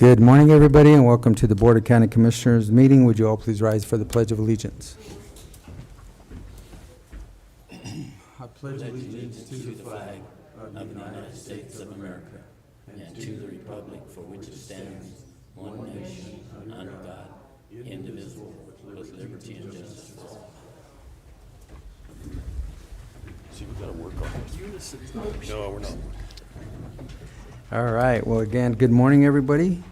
Good morning, everybody, and welcome to the Board of County Commissioners meeting. Would you all please rise for the Pledge of Allegiance? I pledge allegiance to the flag of the United States of America and to the republic for which it stands, one nation, under God, indivisible, with liberty and justice for all. See, we gotta work on this. No, we're not. All right. Well, again, good morning, everybody.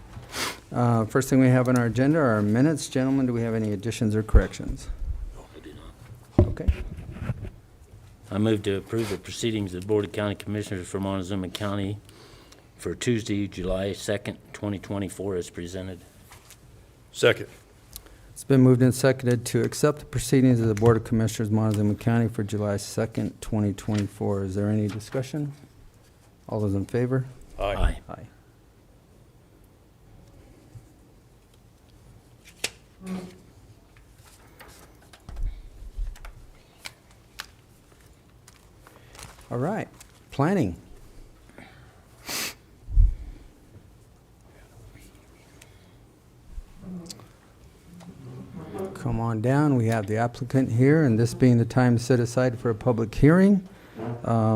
First thing we have on our agenda are our minutes. Gentlemen, do we have any additions or corrections? No, I do not. Okay. I move to approve the proceedings of the Board of County Commissioners for Montezuma County for Tuesday, July 2nd, 2024 as presented. Second. It's been moved and seconded to accept the proceedings of the Board of Commissioners, Montezuma County for July 2nd, 2024. Is there any discussion? All those in favor? Aye. Aye. All right, planning. Come on down, we have the applicant here, and this being the time set aside for a public hearing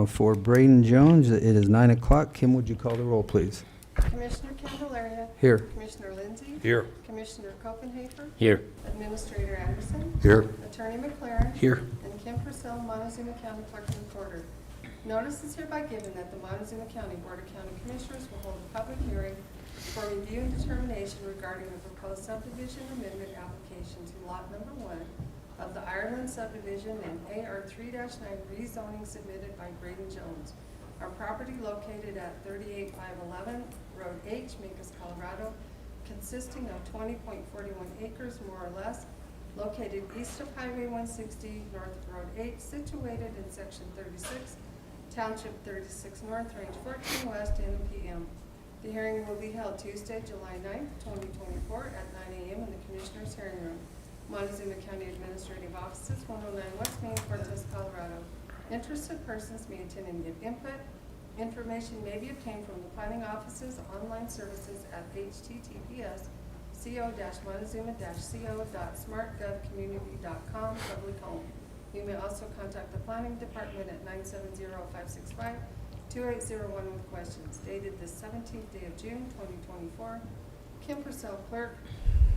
for Braden Jones. It is 9 o'clock. Kim, would you call the roll, please? Commissioner Kimble Falena. Here. Commissioner Lindsay. Here. Commissioner Copenhaver. Here. Administrator Anderson. Here. Attorney McLaren. Here. And Kim Purcell, Montezuma County Clerk and Recorder. Notice is hereby given that the Montezuma County Board of County Commissioners will hold a public hearing for review and determination regarding the proposed subdivision amendment application to lot number 1 of the Ireland subdivision and AR 3-9 rezoning submitted by Braden Jones. Our property located at 38511 Road H, Mancos, Colorado, consisting of 20.41 acres more or less, located east of Highway 160, north of Road 8, situated in Section 36, Township 36 North, Range 14 West, N.M.P.M. The hearing will be held Tuesday, July 9th, 2024 at 9 a.m. in the Commissioners' Hearing Room, Montezuma County Administrative Offices, 109 West Main, Cortez, Colorado. Interested persons may attend and give input. Information may be obtained from the planning office's online services at https://co-montezuma-co.smartgovcommunity.com public home. You may also contact the planning department at 970-565-2801 with questions. Dated the 17th day of June, 2024. Kim Purcell, Clerk,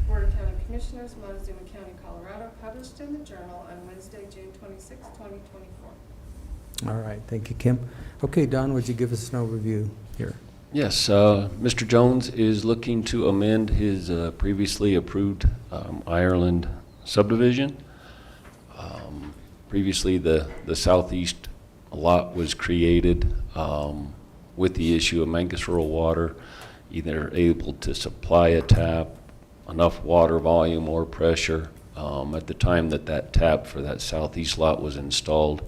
Board of County Commissioners, Montezuma County, Colorado, published in the Journal on Wednesday, June 26, 2024. All right, thank you, Kim. Okay, Don, would you give us an overview here? Yes, Mr. Jones is looking to amend his previously approved Ireland subdivision. Previously, the southeast lot was created with the issue of Mancos rural water, either able to supply a tap, enough water volume or pressure. At the time that tap for that southeast lot was installed,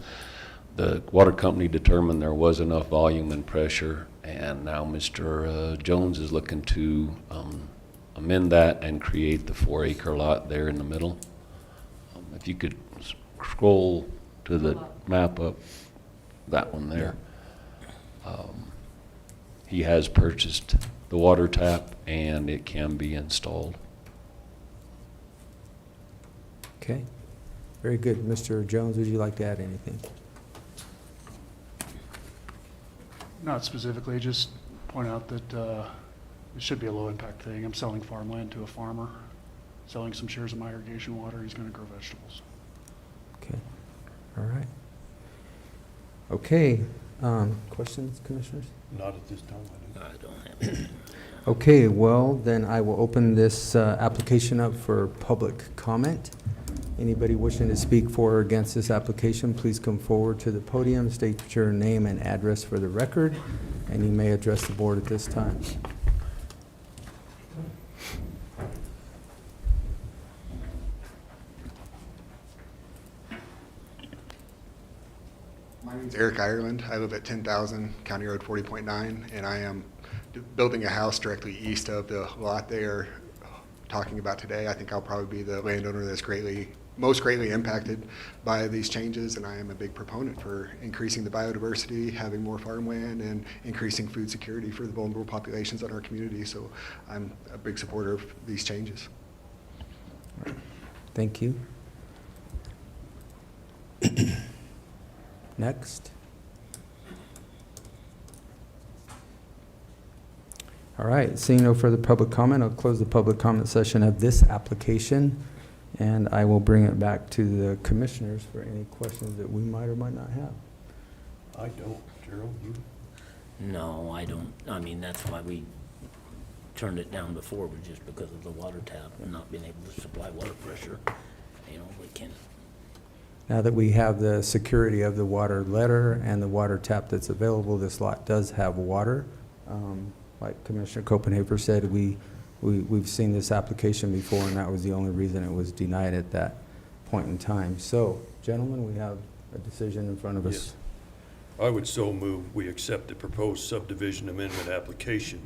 the water company determined there was enough volume and pressure, and now Mr. Jones is looking to amend that and create the 4-acre lot there in the middle. If you could scroll to the map up, that one there. He has purchased the water tap and it can be installed. Okay, very good. Mr. Jones, would you like to add anything? Not specifically, just point out that it should be a low-impact thing. I'm selling farmland to a farmer, selling some shares of my irrigation water. He's going to grow vegetables. Okay, all right. Okay, questions, Commissioners? Not at this time, I I don't have anything. Okay, well, then I will open this application up for public comment. Anybody wishing to speak for or against this application, please come forward to the podium, state your name and address for the record, and you may address the board at this time. My name is Eric Ireland. I live at 10,000 County Road 40.9, and I am building a house directly east of the lot they are talking about today. I think I'll probably be the landowner that's greatly most greatly impacted by these changes, and I am a big proponent for increasing the biodiversity, having more farmland, and increasing food security for the vulnerable populations in our community. So I'm a big supporter of these changes. Thank you. Next. All right, seeing no further public comment, I'll close the public comment session of this application, and I will bring it back to the commissioners for any questions that we might or might not have. I don't. Gerald, you? No, I don't. I mean, that's why we turned it down before, was just because of the water tap and not being able to supply water pressure. You know, we can't. Now that we have the security of the water letter and the water tap that's available, this lot does have water. Like Commissioner Copenhaver said, we've seen this application before, and that was the only reason it was denied at that point in time. So, gentlemen, we have a decision in front of us. Yes. I would so move we accept the proposed subdivision amendment application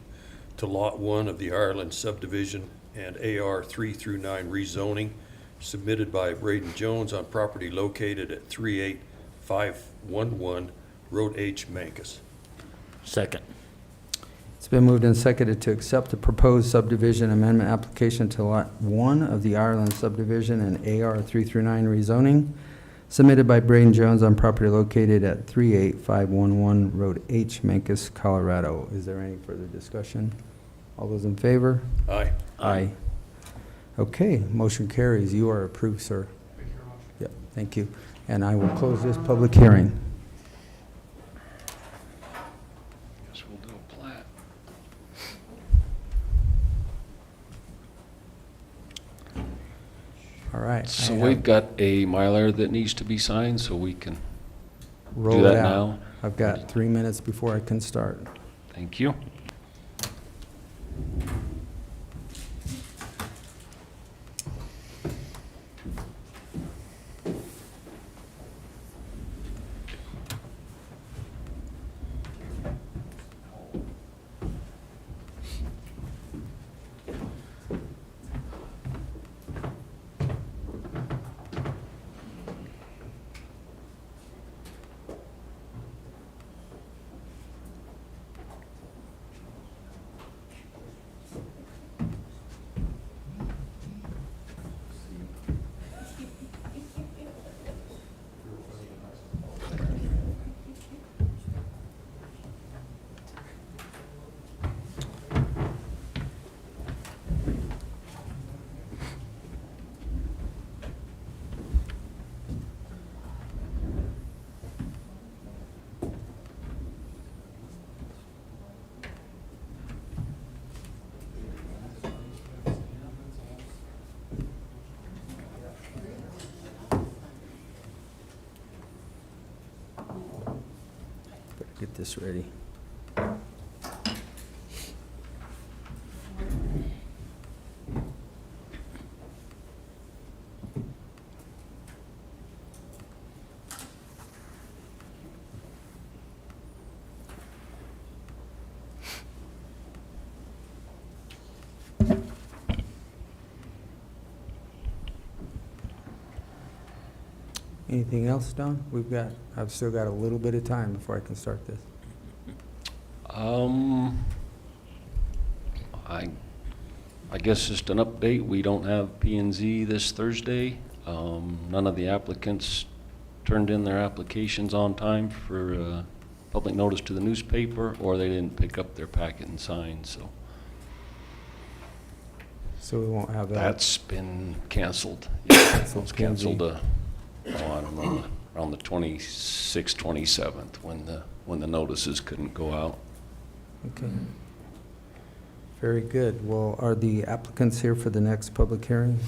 to Lot 1 of the Ireland subdivision and AR 3 through 9 rezoning submitted by Braden Jones on property located at 38511 Road H, Mancos. Second. It's been moved and seconded to accept the proposed subdivision amendment application to Lot 1 of the Ireland subdivision and AR 3 through 9 rezoning submitted by Braden Jones on property located at 38511 Road H, Mancos, Colorado. Is there any further discussion? All those in favor? Aye. Aye. Okay, motion carries. You are approved, sir. Thank you very much. Yep, thank you. And I will close this public hearing. Guess we'll do a plat. All right. So I we've have- got a Mylar that needs to be signed, so we can roll do it that out. now. I've got 3 minutes before I can start. Thank you. Get this ready. Anything else, Don? I've still got a little bit of time before I can start this. I guess just an update, we don't have P and Z this Thursday. None of the applicants turned in their applications on time for public notice to the newspaper, or they didn't pick up their packet and sign, so So we won't have that. that's been canceled. Yeah, it was P&Z. canceled, I don't know, around the 26th, 27th, when the notices couldn't go out. Okay. Very good. Well, are the applicants here for the next public hearing?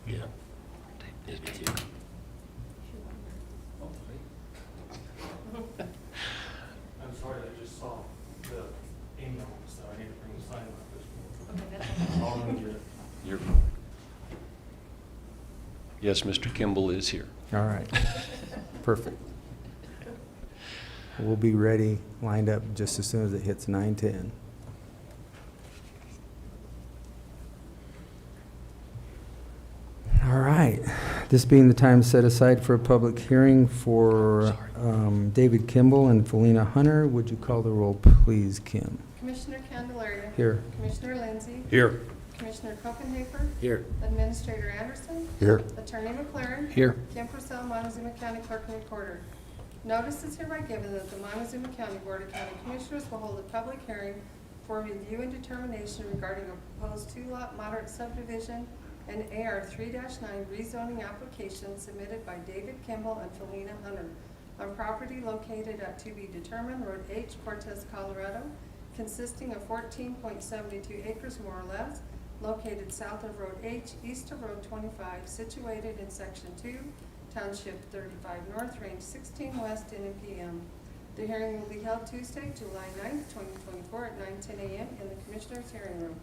Yeah. Take this too. I'm sorry, I just saw the email, so I need to bring the sign Okay, that's all. I'll run get it. You're- Yes, Mr. Kimble is here. All right. Perfect. We'll be ready, lined up just as soon as it hits 9:10. All right. This being the time set aside for a public hearing for David Kimble and Falena Hunter, would you call the roll, please, Kim? Commissioner Candelaria. Here. Commissioner Lindsey. Here. Commissioner Copenhaver. Here. Administrator Anderson. Here. Attorney McLaren. Here. Kim Purcell, Montezuma County Clerk and Recorder. Notice is hereby given that the Montezuma County Board of County Commissioners will hold a public hearing for review and determination regarding a proposed two-lot moderate subdivision and AR 3-9 rezoning application submitted by David Kimble and Falena Hunter on property located at to be determined Road H, Cortez, Colorado, consisting of 14.72 acres more or less, located south of Road H, east of Road 25, situated in Section 2, Township 35 North, Range 16 West, N.M.P.M. The hearing will be held Tuesday, July 9th, 2024 at 9:10 a.m. in the Commissioners' Hearing Room,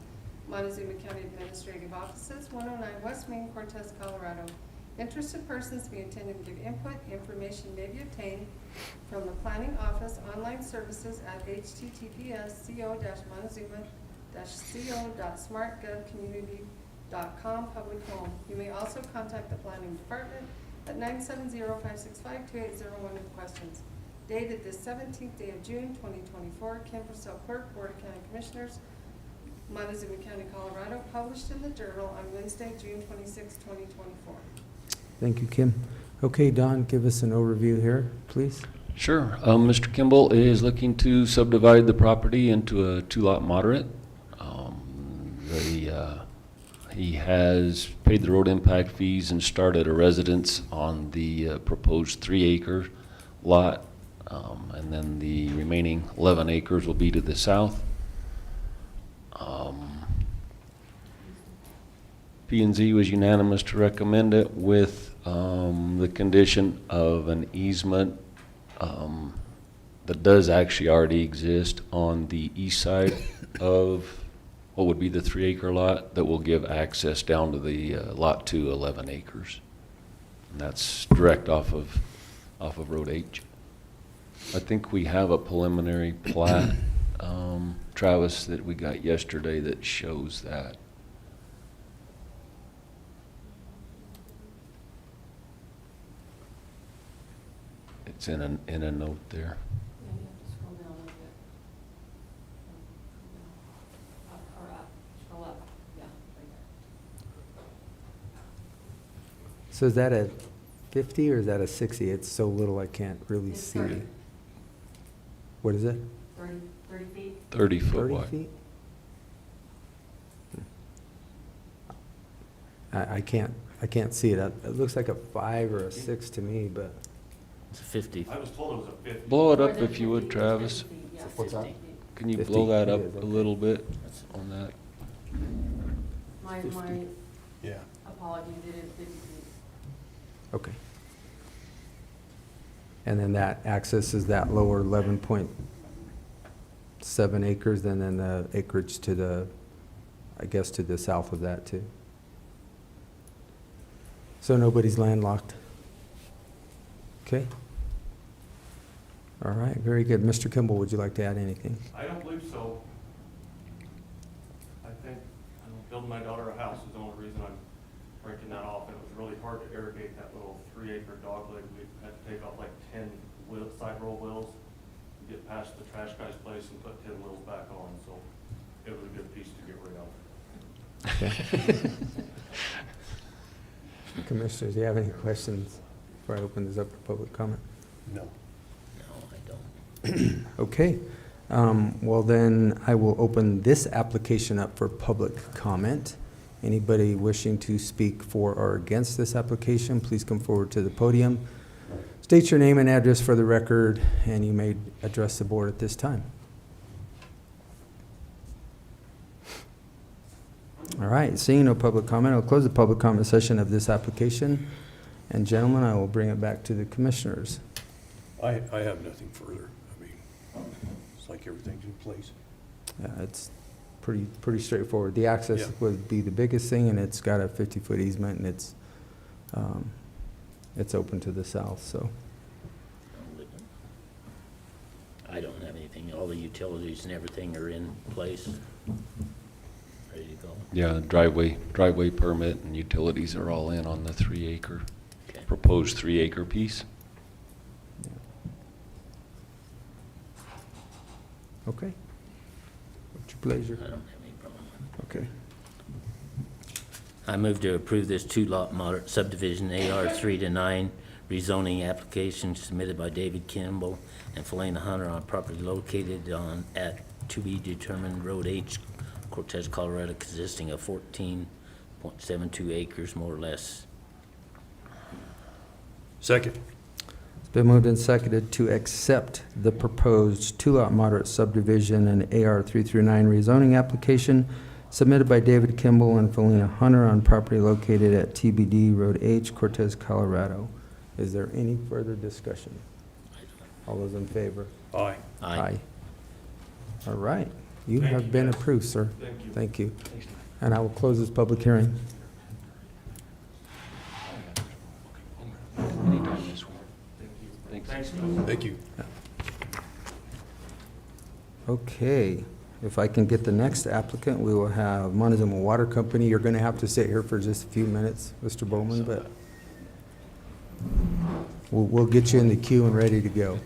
Montezuma County Administrative Offices, 109 West Main, Cortez, Colorado. Interested persons be intended to give input. Information may be obtained from the Planning Office online services at https://co-montezuma-co.smartgovcommunity.com public home. You may also contact the Planning Department at 970-565-2801 with questions. Dated this 17th day of June, 2024, Kim Purcell, Clerk, Board of County Commissioners, Montezuma County, Colorado, published in the Journal on Wednesday, June 26, 2024. Thank you, Kim. Okay, Don, give us an overview here, please. Sure. Mr. Kimble is looking to subdivide the property into a two-lot moderate. He has paid the road impact fees and started a residence on the proposed 3-acre lot, and then the remaining 11 acres will be to the south. P&Z was unanimous to recommend it with the condition of an easement that does actually already exist on the east side of what would be the 3-acre lot that will give access down to the lot to 11 acres. And that's direct off of Road H. I think we have a preliminary plat, Travis, that we got yesterday that shows that. It's in a note there. Yeah, you have to scroll down a little bit. Up or up, scroll up, yeah, right there. So is that a 50 or is that a 60? It's so little I can't really It's see. 30. What is it? 30 feet? 30 foot 30 wide. feet? I can't see it. It looks like a 5 or a 6 to me, but It's 50. I was told it was a 50. Blow it More up than if you would, 50, Travis. 50 feet, yeah. What's that? 50 feet. Can you 50 blow that it up is, a okay. little bit That's on that? My Yeah. apologies, it is 50 feet. okay. And then that access is that lower 11.7 acres, and then the acreage to the, I guess, to the south of that too. So nobody's landlocked. Okay. All right, very good. Mr. Kimble, would you like to add anything? I don't believe so. I think building my daughter a house is the only reason I'm breaking that off. And it was really hard to irrigate that little 3-acre dogleg. We had to take off like 10 side roll wheels to get past the trash guy's place and put 10 wheels back on. So it was a good piece to get rid of. Okay. Commissioners, do you have any questions before I open this up for public comment? No. No, I don't. Okay. Well, then I will open this application up for public comment. Anybody wishing to speak for or against this application, please come forward to the podium. State your name and address for the record, and you may address the board at this time. All right, seeing no public comment, I'll close the public comment session of this application. And gentlemen, I will bring it back to the commissioners. I have nothing further. I mean, it's like everything's in place. It's pretty straightforward. The access Yeah. would be the biggest thing, and it's got a 50-foot easement, and it's open to the south, so. I don't have anything. All the utilities and everything are in place, ready to go. Yeah, driveway permit and utilities are all in on the 3-acre. proposed 3-acre piece. Okay. What's your pleasure? I don't have any problem. Okay. I move to approve this two-lot moderate subdivision AR 3-9 rezoning application submitted by David Kimble and Falena Hunter on property located at to be determined Road H, Cortez, Colorado, consisting of 14.72 acres, more or less. Second. It's been moved and seconded to accept the proposed two-lot moderate subdivision and AR 3-9 rezoning application submitted by David Kimble and Falena Hunter on property located at TBD Road H, Cortez, Colorado. Is there any further discussion? All those in favor? Aye. Aye. All right. You Thank have you, been guys. approved, sir. Thank you. Thank you. And I will close this public hearing. Anytime this week. Thanks. Thanks, guys. Thank you. Okay, if I can get the next applicant, we will have Montezuma Water Company. You're going to have to sit here for just a few minutes, Mr. Bowman, but we'll get you in the queue and ready to go.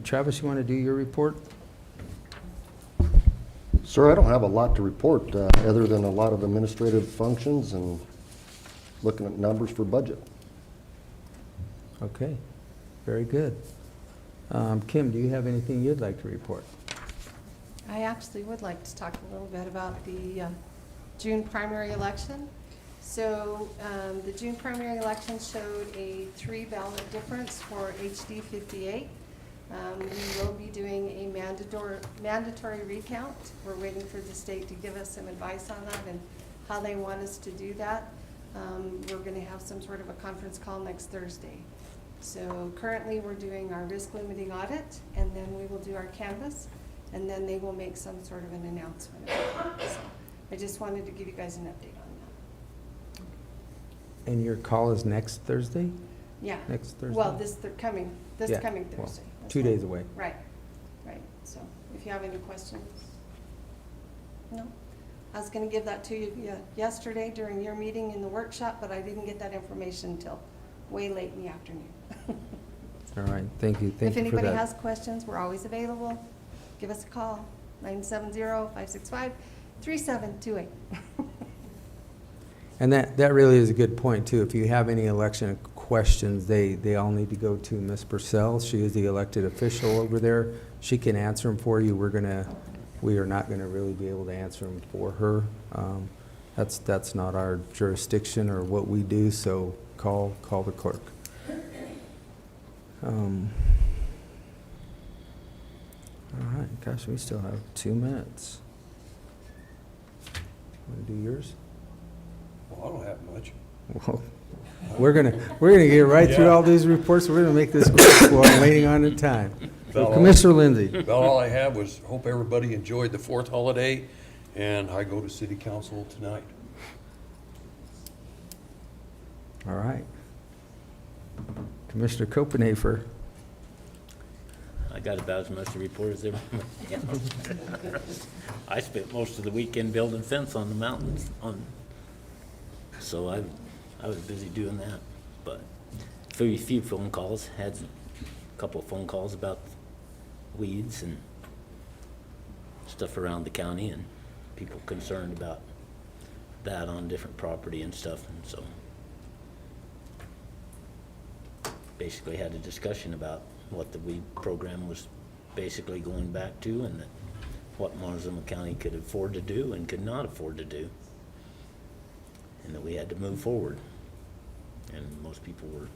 Travis, you want to do your report? Sir, I don't have a lot to report, other than a lot of administrative functions and looking at numbers for budget. Okay, very good. Kim, do you have anything you'd like to report? I actually would like to talk a little bit about the June primary election. So the June primary election showed a 3-ballot difference for HD 58. We will be doing a mandatory recount. We're waiting for the state to give us some advice on that and how they want us to do that. We're going to have some sort of a conference call next Thursday. So currently we're doing our risk limiting audit, and then we will do our canvass, and then they will make some sort of an announcement. So I just wanted to give you guys an update on that. And your call is next Thursday? Yeah. Next Thursday? Well, this coming Yeah, Thursday. well, That's 2 fine. days away. Right. So if you have any questions. No? I was going to give that to you yesterday during your meeting in the workshop, but I didn't get that information until way late in the afternoon. All right, thank you, thank you for that. If anybody has questions, we're always available. Give us a call, 970-565-3728. And that really is a good point, too. If you have any election questions, they all need to go to Ms. Purcell. She is the elected official over there. She can answer them for you. We are not gonna really be able to answer them for her. That's not our jurisdiction or what we do, so call the clerk. All right, gosh, we still have 2 minutes. Want to do yours? Well, I don't have much. Well, we're gonna get right through all these reports. We're gonna make this quick while I'm waiting on the time. So Well, Commissioner Lindsay. Well, all I have was hope everybody enjoyed the 4th holiday, and I go to city council tonight. All right. Commissioner Copenhaver. I got about as much to report as everybody else. I spent most of the weekend building fence on the mountains so I was busy doing that, but a few phone calls, had a couple of phone calls about weeds and stuff around the county and people concerned about that on different property and stuff, and so basically had a discussion about what the weed program was basically going back to and what Montezuma County could afford to do and could not afford to do, and that we had to move forward. And most people were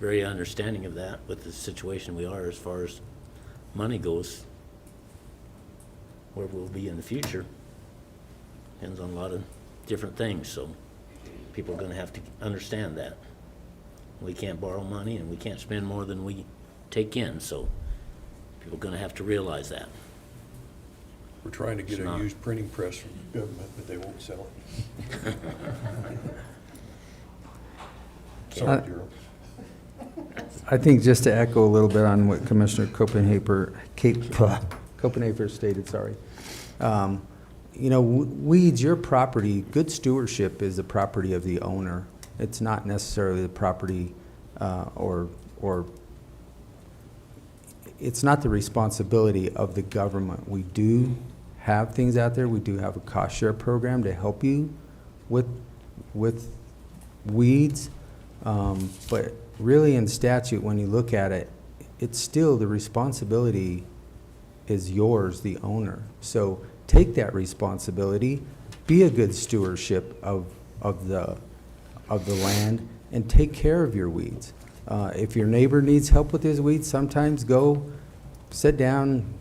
very understanding of that with the situation we are as far as money goes. Where we'll be in the future depends on a lot of different things, so people are going to have to understand that. We can't borrow money and we can't spend more than we take in, so people are going to have to realize that. We're trying to get It's a not. used printing press from the government, but they won't sell it. Sorry, Gerald. I think just to echo a little bit on what Commissioner Copenhaver Copenhagen stated, sorry. You know, weeds, your property, good stewardship is the property of the owner. It's not necessarily the property or it's not the responsibility of the government. We do have things out there. We do have a cost share program to help you with weeds. But really in statute, when you look at it, it's still the responsibility is yours, the owner. So take that responsibility, be a good stewardship of the land, and take care of your weeds. If your neighbor needs help with his weeds, sometimes go sit down,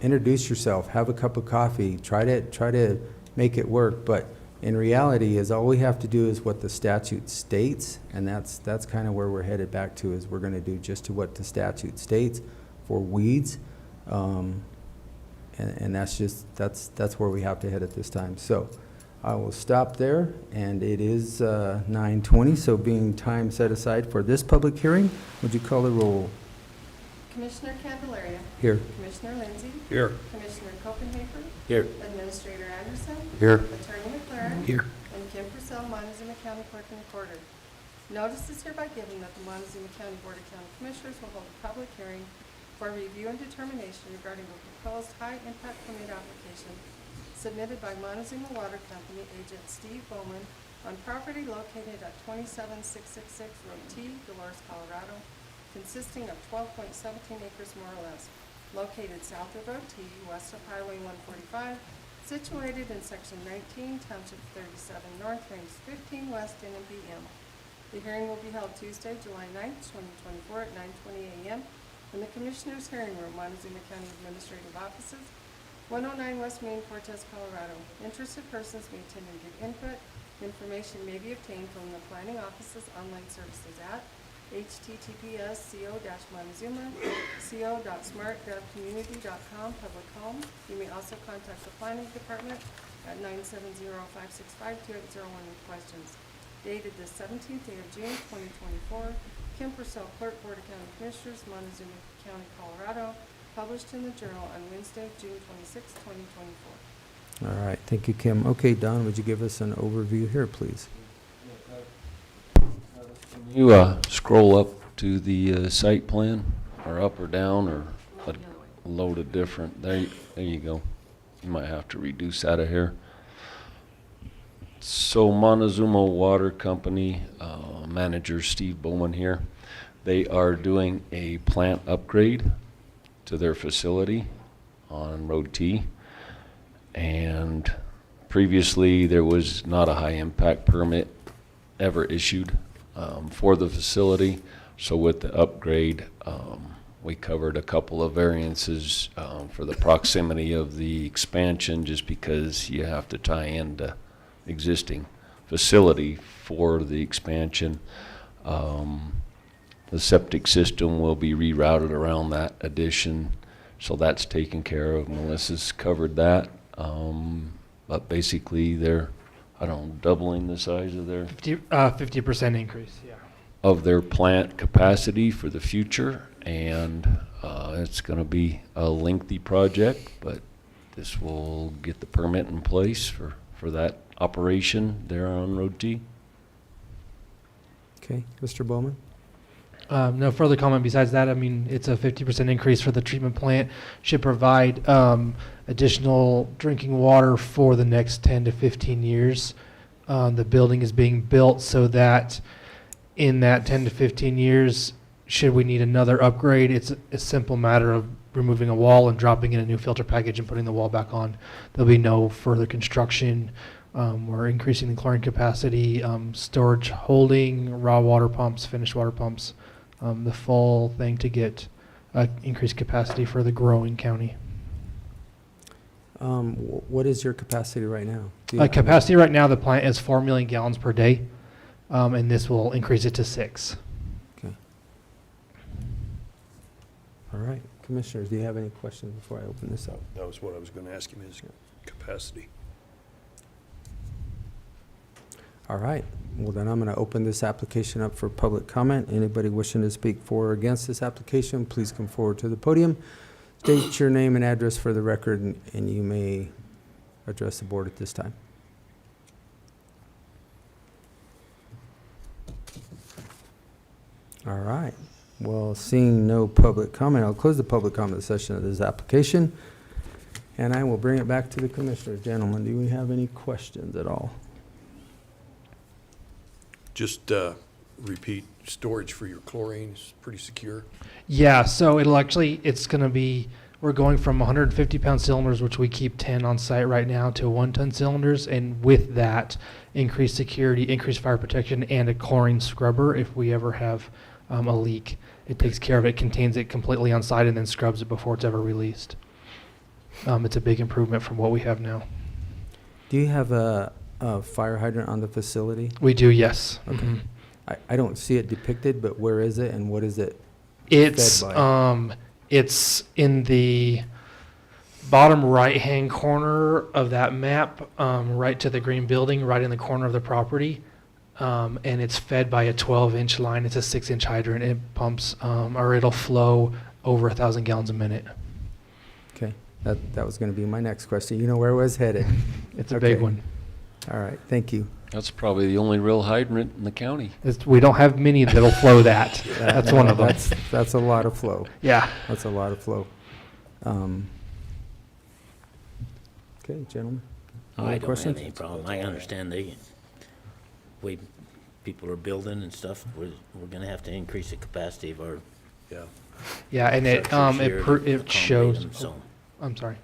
introduce yourself, have a cup of coffee, try to make it work. But in reality, is all we have to do is what the statute states, and that's kind of where we're headed back to. Is we're going to do just to what the statute states for weeds. And that's where we have to head at this time. So I will stop there, and it is 9:20, so being time set aside for this public hearing, would you call the roll? Commissioner Candelaria. Here. Commissioner Lindsey. Here. Commissioner Copenhagen. Here. Administrator Anderson. Here. Attorney McLaren. Here. And Kim Purcell, Montezuma County Clerk and Recorder. Notice is hereby given that the Montezuma County Board of County Commissioners will hold a public hearing for review and determination regarding a proposed high-impact permit application submitted by Montezuma Water Company agent Steve Bowman on property located at 27666 Road T, Dolores, Colorado, consisting of 12.17 acres more or less, located south of Road T, west of Highway 145, situated in Section 19, Township 37 North, Range 15 West, N.M.P.M. The hearing will be held Tuesday, July 9th, 2024 at 9:20 a.m. in the Commissioners' Hearing Room, Montezuma County Administrative Offices, 109 West Main, Cortez, Colorado. Interested persons may attend and give input. Information may be obtained from the planning office's online services at https://co-montezuma.co.smart-community.com, public home. You may also contact the planning department at 970-565-2801 with questions. Dated the 17th day of June, 2024. Kim Purcell, Clerk, Board of County Commissioners, Montezuma County, Colorado. Published in the Journal on Wednesday, June 26, 2024. All right, thank you, Kim. Okay, Don, would you give us an overview here, please? You scroll up to the site plan, or up or down, or a load of different. There you go. You might have to reduce that of here. So Montezuma Water Company, manager Steve Bowman here. They are doing a plant upgrade to their facility on Road T. And previously there was not a high impact permit ever issued for the facility. So with the upgrade, we covered a couple of variances for the proximity of the expansion, just because you have to tie into existing facility for the expansion. The septic system will be rerouted around that addition, so that's taken care of. Melissa's covered that. But basically they're, I don't know, doubling the size of their 50% increase, yeah. of their plant capacity for the future, and it's going to be a lengthy project, but this will get the permit in place for that operation there on Road T. Okay, Mr. Bowman? No further comment besides that. I mean, it's a 50% increase for the treatment plant. Should provide additional drinking water for the next 10 to 15 years. The building is being built so that in that 10 to 15 years, should we need another upgrade, it's a simple matter of removing a wall and dropping in a new filter package and putting the wall back on. There'll be no further construction. We're increasing the chlorine capacity, storage holding, raw water pumps, finished water pumps, the full thing to get increased capacity for the growing county. What is your capacity right now? Do you- Capacity right now, the plant is 4 million gallons per day, and this will increase it to 6. Okay. All right, Commissioners, do you have any questions before I open this up? That was what I was going to ask him, is capacity. All right, well then I'm going to open this application up for public comment. Anybody wishing to speak for or against this application, please come forward to the podium. State your name and address for the record, and you may address the board at this time. All right. Well, seeing no public comment, I'll close the public comment session of this application, and I will bring it back to the commissioners. Gentlemen, do we have any questions at all? Just repeat, storage for your chlorine is pretty secure. Yeah, so it's going to be, we're going from 150-pound cylinders, which we keep 10 on site right now, to 1-ton cylinders, and with that, increased security, increased fire protection, and a chlorine scrubber if we ever have a leak. It takes care of it, contains it completely on site, and then scrubs it before it's ever released. It's a big improvement from what we have now. Do you have a fire hydrant on the facility? We do, yes. Okay. Mhm. I don't see it depicted, but where is it and what is it? It's fed by? It's in the bottom right-hand corner of that map, right to the green building, right in the corner of the property. And it's fed by a 12-inch line. It's a 6-inch hydrant. It pumps, or it'll flow over 1,000 gallons a minute. Okay, that was going to be my next question. You know where I was headed. It's a big Okay. one. All right, thank you. That's probably the only real hydrant in the county. We don't have many that'll flow that. That's one of them. That's a lot of flow. Yeah. That's a lot of flow. Okay, gentlemen. I Any don't have questions? any problem. I understand people are building and stuff. We're gonna have to increase the capacity of our Yeah. Yeah, and structures here to it accommodate shows. them, so. I'm sorry.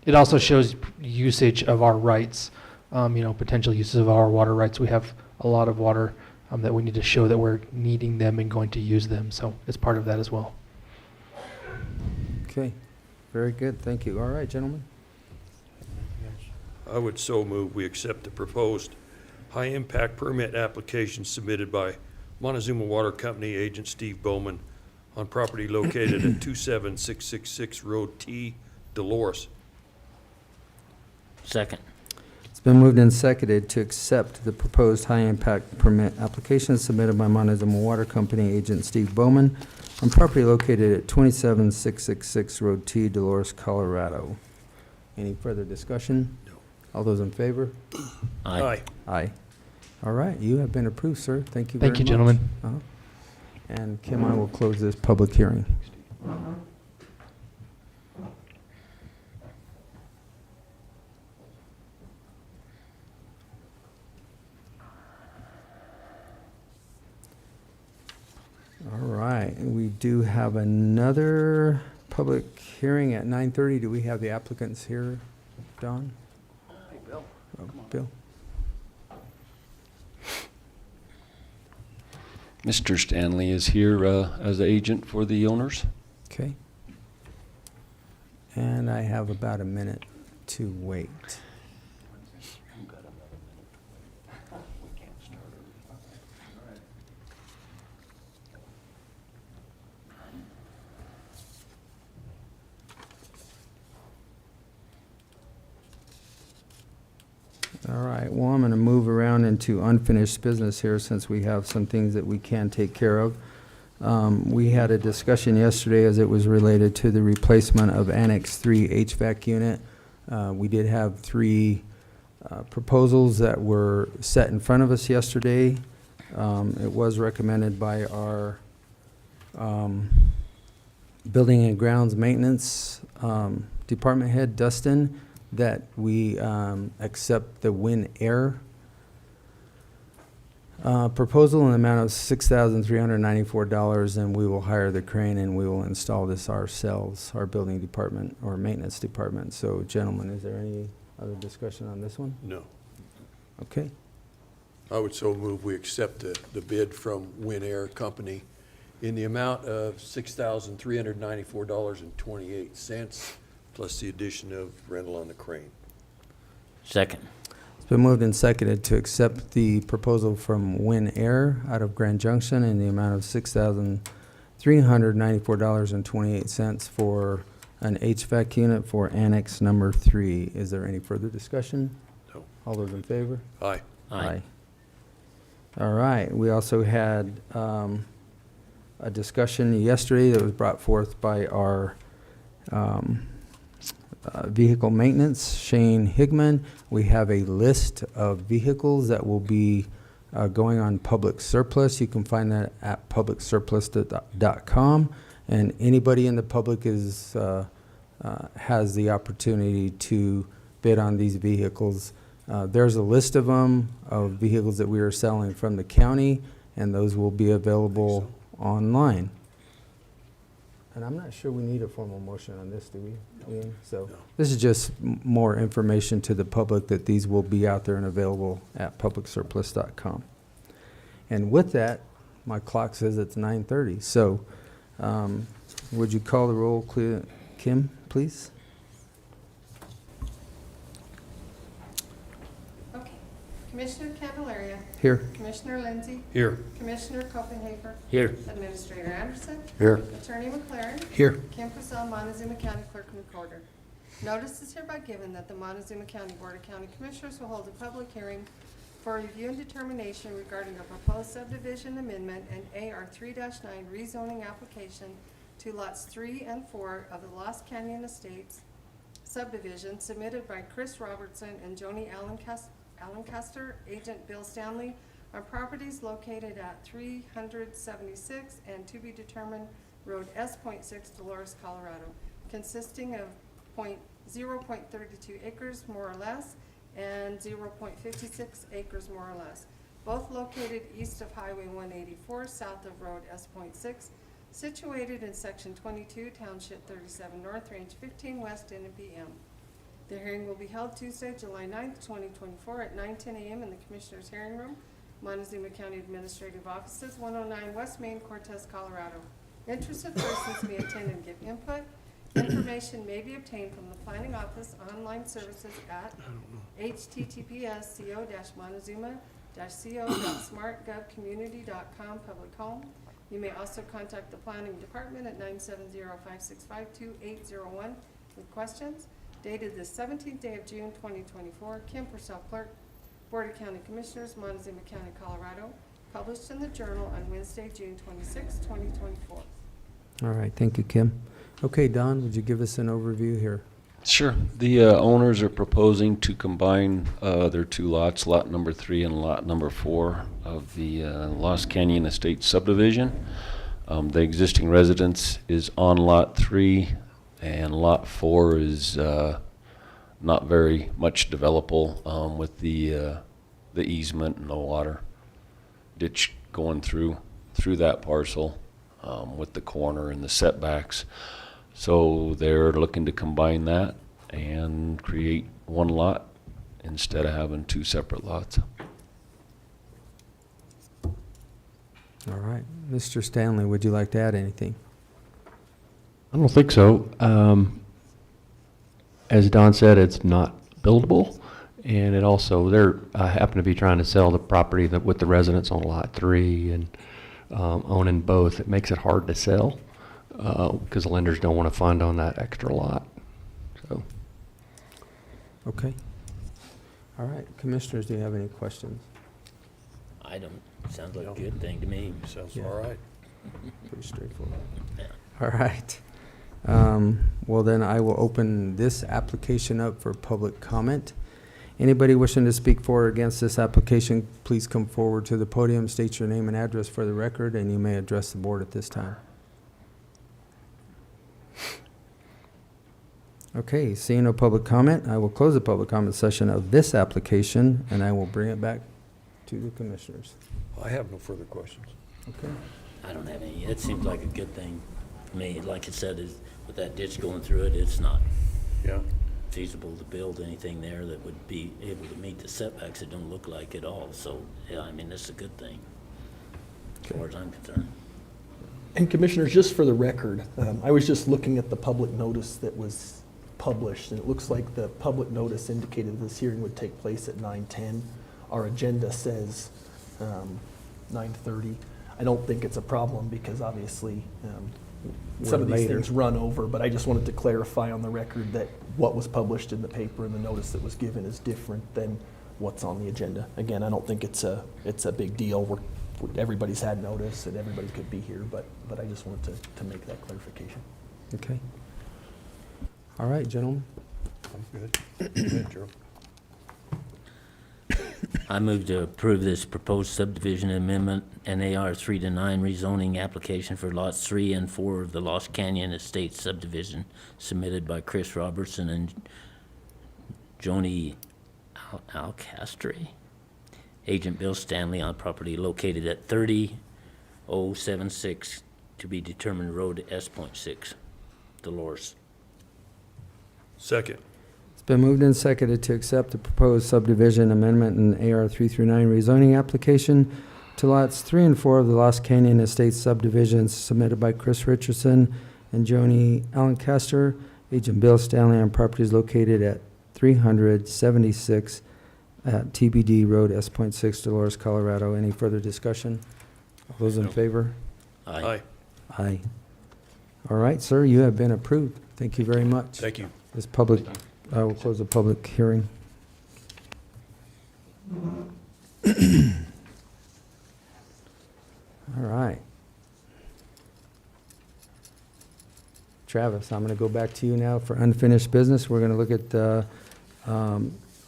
It also shows usage of our rights, potential uses of our water rights. We have a lot of water that we need to show that we're needing them and going to use them. So it's part of that as well. Okay, very good, thank you. All right, gentlemen. I would so move we accept the proposed high-impact permit application submitted by Montezuma Water Company agent Steve Bowman on property located at 27666 Road T, Dolores. Second. It's been moved and seconded to accept the proposed high-impact permit application submitted by Montezuma Water Company agent Steve Bowman on property located at 27666 Road T, Dolores, Colorado. Any further discussion? No. All those in favor? Aye. Aye. All right, you have been approved, sir. Thank you very much. Thank you, gentlemen. Uh-huh. And Kim, I will close this public hearing. All right, we do have another public hearing at 9:30. Do we have the applicants here, Don? Hey, Bill. Oh, Bill? Mr. Stanley is here as the agent for the owners. Okay. And I have about a minute to wait. All right, well, I'm going to move around into unfinished business here since we have some things that we can take care of. We had a discussion yesterday as it was related to the replacement of Annex 3 HVAC unit. We did have 3 proposals that were set in front of us yesterday. It was recommended by our Building and Grounds Maintenance Department Head, Dustin, that we accept the Win Air proposal in the amount of $6,394, and we will hire the crane and we will install this ourselves, our building department or maintenance department. So, gentlemen, is there any other discussion on this one? No. Okay. I would so move we accept the bid from Win Air Company in the amount of $6,394.28, plus the addition of rental on the crane. Second. It's been moved and seconded to accept the proposal from Win Air out of Grand Junction in the amount of $6,394.28 for an HVAC unit for Annex number 3. Is there any further discussion? No. All those in favor? Aye. Aye. All right. We also had a discussion yesterday that was brought forth by our Vehicle maintenance, Shane Higman. We have a list of vehicles that will be going on public surplus. You can find that at publicsurplus.com, and anybody in the public is has the opportunity to bid on these vehicles. There's a list of them, of vehicles that we are selling from the county, and those will be available online. And I'm not sure we need a formal motion on this, do we, Ian? So this is just more information to the public that these will be out there and available at publicsurplus.com. And with that, my clock says it's 9:30. So would you call the roll, Kim, please? Okay. Commissioner Candelaria. Here. Commissioner Lindsey. Here. Commissioner Copenhaver. Here. Administrator Anderson. Here. Attorney McLaren. Here. Kim Purcell, Montezuma County Clerk and Recorder. Notice is hereby given that the Montezuma County Board of County Commissioners will hold a public hearing for review and determination regarding a proposed subdivision amendment and AR 3-9 rezoning application to lots 3 and 4 of the Lost Canyon Estates subdivision submitted by Chris Robertson and Joni Allencaster, agent Bill Stanley, on properties located at 376 and to be determined Road S.6, Dolores, Colorado, consisting of 0.32 acres more or less and 0.56 acres more or less, both located east of Highway 184, south of Road S.6, situated in Section 22, Township 37 North, Range 15 West, N.M.P.M. The hearing will be held Tuesday, July 9th, 2024 at 9:10 a.m. in the Commissioners' Hearing Room, Montezuma County Administrative Offices, 109 West Main, Cortez, Colorado. Interested persons may attend and give input. Information may be obtained from the Planning Office online services at https://montezuma-co.smartgovcommunity.com public home. You may also contact the Planning Department at 970-565-2801 with questions. Dated the 17th day of June 2024, Kim Purcell, Clerk, Board of County Commissioners, Montezuma County, Colorado. Published in the Journal on Wednesday, June 26, 2024. All right, thank you, Kim. Okay, Don, would you give us an overview here? Sure. The owners are proposing to combine their two lots, lot number 3 and lot number 4 of the Lost Canyon Estates subdivision. The existing residence is on lot 3, and lot 4 is not very much developable with the easement and the water ditch going through that parcel with the corner and the setbacks. So they're looking to combine that and create one lot instead of having two separate lots. All right. Mr. Stanley, would you like to add anything? I don't think so. As Don said, it's not buildable, and it also, they're happen to be trying to sell the property with the residents on lot 3 and owning both. It makes it hard to sell because lenders don't want to fund on that extra lot. So. Okay. All right. Commissioners, do you have any questions? I don't, sounds like a good thing to me. Sounds Yeah. all right. Pretty straightforward. Yeah. All right. Well, then I will open this application up for public comment. Anybody wishing to speak for or against this application, please come forward to the podium, state your name and address for the record, and you may address the board at this time. Okay, seeing no public comment, I will close the public comment session of this application, and I will bring it back to the commissioners. I have no further questions. Okay. I don't have any. It seems like a good thing to me. Like I said, is with that ditch going through it, it's not Yeah. feasible to build anything there that would be able to meet the setbacks. It don't look like at all. So, yeah, I mean, it's a good thing as far as I'm concerned. And Commissioners, just for the record, I was just looking at the public notice that was published, and it looks like the public notice indicated this hearing would take place at 9:10. Our agenda says 9:30. I don't think it's a problem because obviously some of We're these later. things run over, but I just wanted to clarify on the record that what was published in the paper and the notice that was given is different than what's on the agenda. Again, I don't think it's a big deal. Everybody's had notice and everybody could be here, but I just wanted to make that clarification. Okay. All right, gentlemen. I'm good. Go ahead, Gerald. I move to approve this proposed subdivision amendment, NAR 3-9 rezoning application for lots 3 and 4 of the Lost Canyon Estates subdivision submitted by Chris Robertson and Joni Alcastre, Agent Bill Stanley, on property located at 30076 to be determined Road S.6, Dolores. Second. It's been moved and seconded to accept the proposed subdivision amendment in AR 3-9 rezoning application to lots 3 and 4 of the Lost Canyon Estates subdivisions submitted by Chris Richardson and Joni Allencaster, Agent Bill Stanley, on properties located at 376 at TBD Road S.6, Dolores, Colorado. Any further discussion? All those in favor? Aye. Aye. All right, sir, you have been approved. Thank you very much. Thank you. This public, I will close the public hearing. All right. Travis, I'm going to go back to you now for unfinished business. We're going to look at the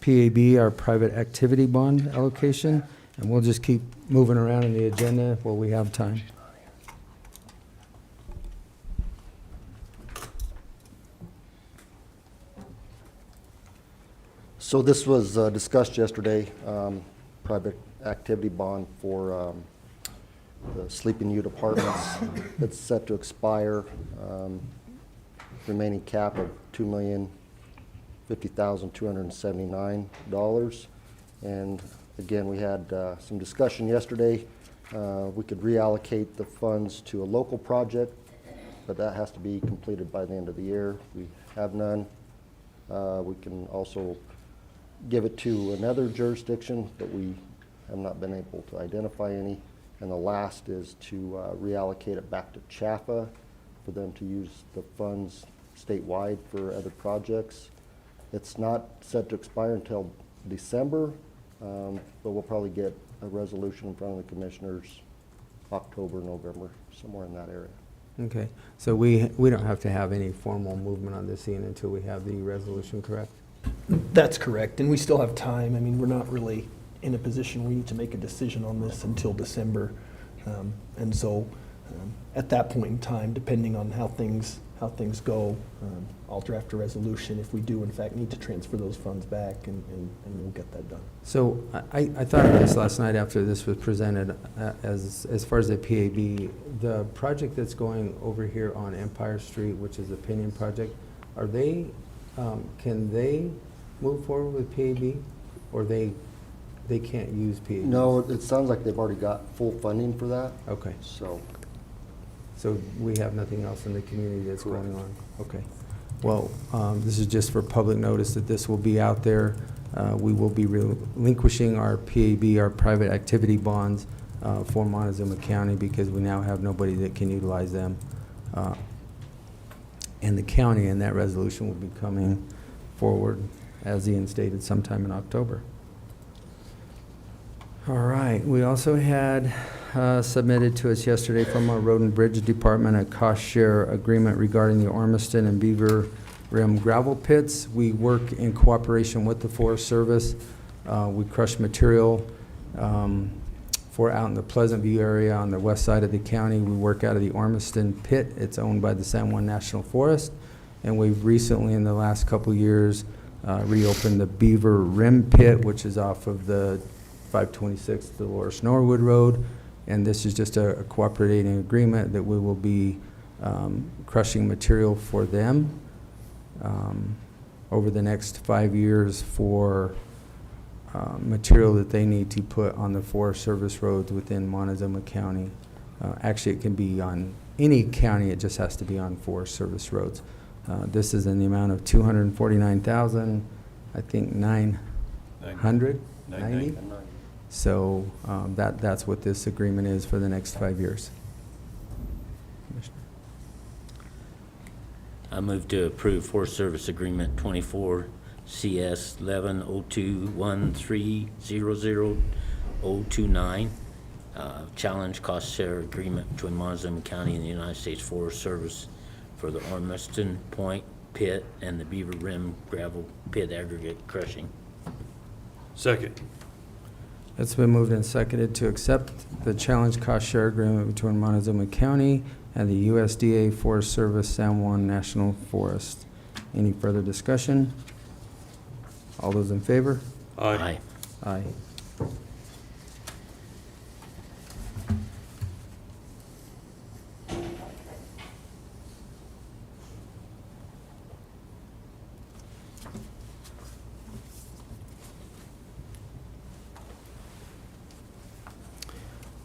PAB, our private activity bond allocation, and we'll just keep moving around in the agenda while we have time. So this was discussed yesterday, private activity bond for the sleeping ute apartments. It's set to expire, remaining cap of $2,050,279. And again, we had some discussion yesterday. We could reallocate the funds to a local project, but that has to be completed by the end of the year. We have none. We can also give it to another jurisdiction, but we have not been able to identify any. And the last is to reallocate it back to CHAFA for them to use the funds statewide for other projects. It's not set to expire until December, but we'll probably get a resolution in front of the commissioners October, November, somewhere in that area. Okay, so we don't have to have any formal movement on this, Ian, until we have the resolution, correct? That's correct, and we still have time. I mean, we're not really in a position we need to make a decision on this until December. And so at that point in time, depending on how things go, I'll draft a resolution if we do in fact need to transfer those funds back, and we'll get that done. So I thought of this last night after this was presented, as far as the PAB, the project that's going over here on Empire Street, which is the Pinion project, are they, can they move forward with PAB, or they can't use PAB? No, it sounds like they've already got full funding for that. Okay, So, so we have nothing else in the community that's going on? Okay. Well, this is just for public notice that this will be out there. We will be relinquishing our PAB, our private activity bonds, for Montezuma County, because we now have nobody that can utilize them. And the county, and that resolution will be coming forward, as Ian stated, sometime in October. All right, we also had submitted to us yesterday from our Road and Bridge Department a cost share agreement regarding the Ormiston and Beaver Rim gravel pits. We work in cooperation with the Forest Service. We crush material for out in the Pleasant View area on the west side of the county. We work out of the Ormiston pit. It's owned by the San Juan National Forest. And we've recently, in the last couple of years, reopened the Beaver Rim pit, which is off of the 526 Dolores Norwood Road. And this is just a cooperating agreement that we will be crushing material for them over the next 5 years for material that they need to put on the Forest Service roads within Montezuma County. Actually, it can be on any county, it just has to be on Forest Service roads. This is in the amount of $249,000, I think 990. So that's what this agreement is for the next 5 years. I move to approve Forest Service Agreement 24 CS 110213000029, challenge cost share agreement between Montezuma County and the United States Forest Service for the Ormiston Point pit and the Beaver Rim gravel pit aggregate crushing. Second. It's been moved and seconded to accept the challenge cost share agreement between Montezuma County and the USDA Forest Service San Juan National Forest. Any further discussion? All those in favor? Aye. Aye.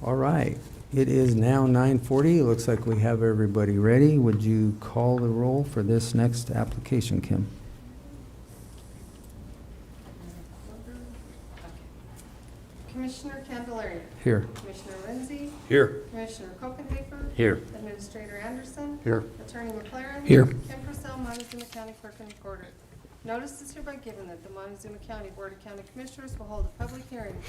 All right, it is now 9:40. It looks like we have everybody ready. Would you call the roll for this next application, Kim? Commissioner Candelaria. Here. Commissioner Lindsey. Here. Commissioner Copenhaver. Here. Administrator Anderson. Here. Attorney McLaren. Here. Kim Purcell, Montezuma County Clerk and Recorder. Notice is hereby given that the Montezuma County Board of County Commissioners will hold a public hearing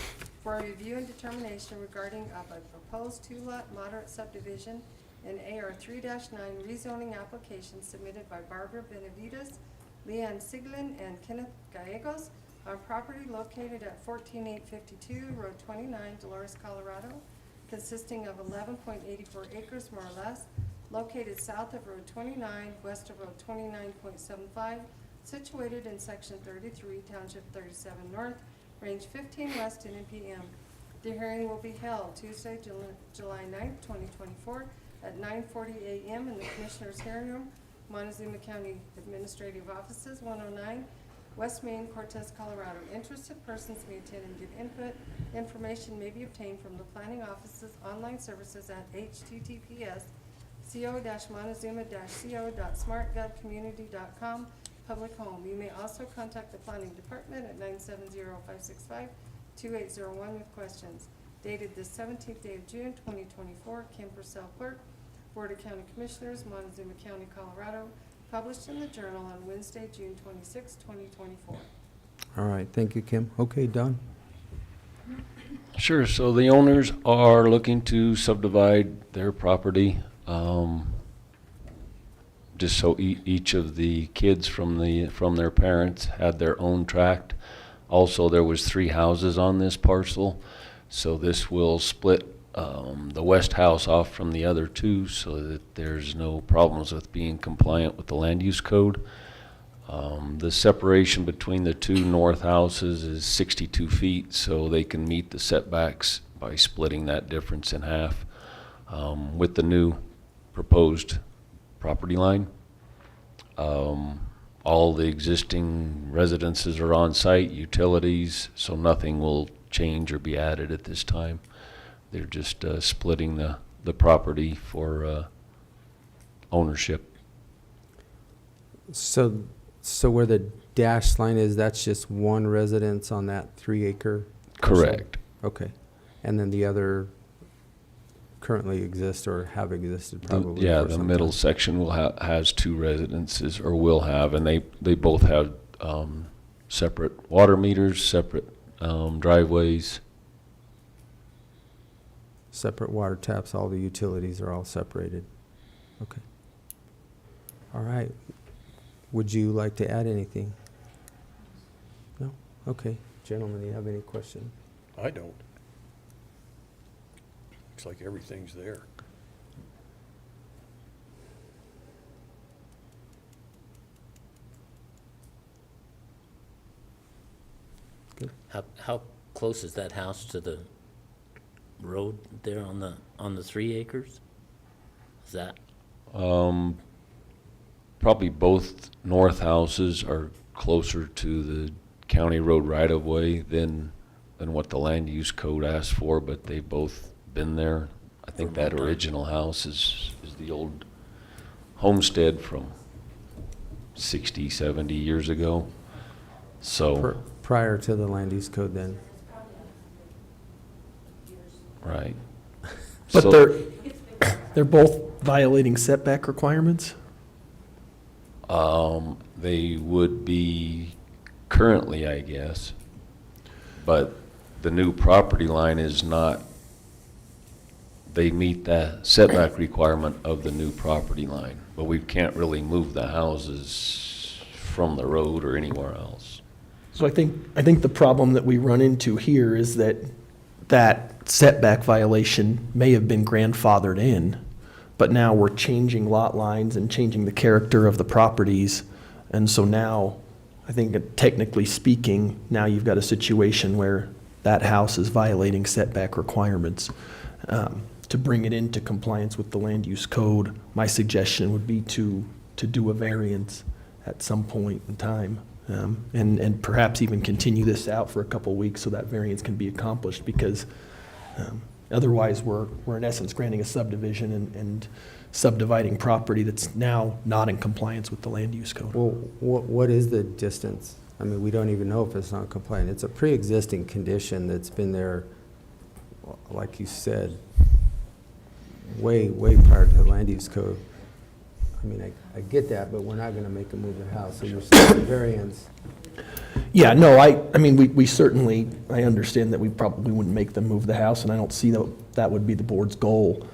for a review and determination regarding of a proposed two-lot moderate subdivision in AR 3-9 rezoning application submitted by Barbara Benavides, Leanne Siglin, and Kenneth Gallegos on property located at 14852 Road 29, Dolores, Colorado, consisting of 11.84 acres more or less, located south of Road 29, west of Road 29.75, situated in Section 33, Township 37 North, Range 15 West in N.M.P.M. The hearing will be held Tuesday, July 9th, 2024, at 9:40 a.m. in the Commissioners' Hearing Room, Montezuma County Administrative Offices, 109 West Main, Cortez, Colorado. Interested persons may attend and give input. Information may be obtained from the planning office's online services at https://co-montezuma-co.smartgovcommunity.com. Public home. You may also contact the planning department at 970-565-2801 with questions. Dated the 17th day of June, 2024. Kim Purcell, Clerk, Board of County Commissioners, Montezuma County, Colorado. Published in the Journal on Wednesday, June 26, 2024. All right, thank you, Kim. Okay, Don? Sure, so the owners are looking to subdivide their property, just so each of the kids from their parents had their own tract. Also, there was 3 houses on this parcel, so this will split the west house off from the other 2 so that there's no problems with being compliant with the land use code. The separation between the 2 north houses is 62 feet, so they can meet the setbacks by splitting that difference in half with the new proposed property line. All the existing residences are on site, utilities, so nothing will change or be added at this time. They're just splitting the property for ownership. So where the dashed line is, that's just one residence on that 3-acre? parcel? Correct. Okay. And then the other currently exist or have existed probably? Yeah, for the some middle time. section has 2 residences, or will have, and they both have separate water meters, separate driveways. Separate water taps, all the utilities are all separated. Okay. All right. Would you like to add anything? No? Okay. Gentlemen, do you have any questions? I don't. Looks like everything's there. How close is that house to the road there on the 3 acres? Is that, Probably both north houses are closer to the county road right-of-way than what the land use code asks for, but they've both been there. I think For a that long time. original house is the old homestead from 60, 70 years ago. So, Prior to the land use code then? right. But So- they're both violating setback requirements? They would be currently, I guess, but the new property line is not, they meet the setback requirement of the new property line, but we can't really move the houses from the road or anywhere else. So I think the problem that we run into here is that that setback violation may have been grandfathered in, but now we're changing lot lines and changing the character of the properties. And so now, I think that technically speaking, now you've got a situation where that house is violating setback requirements. To bring it into compliance with the land use code, my suggestion would be to do a variance at some point in time. And perhaps even continue this out for a couple weeks so that variance can be accomplished, because otherwise we're in essence granting a subdivision and subdividing property that's now not in compliance with the land use code. Well, what is the distance? I mean, we don't even know if it's not compliant. It's a pre-existing condition that's been there, like you said, way prior to the land use code. I mean, I get that, but we're not going to make them move the house, so you're saying variance. Yeah, no, I mean, we certainly, I understand that we probably wouldn't make them move the house, and I don't see that would be the board's goal.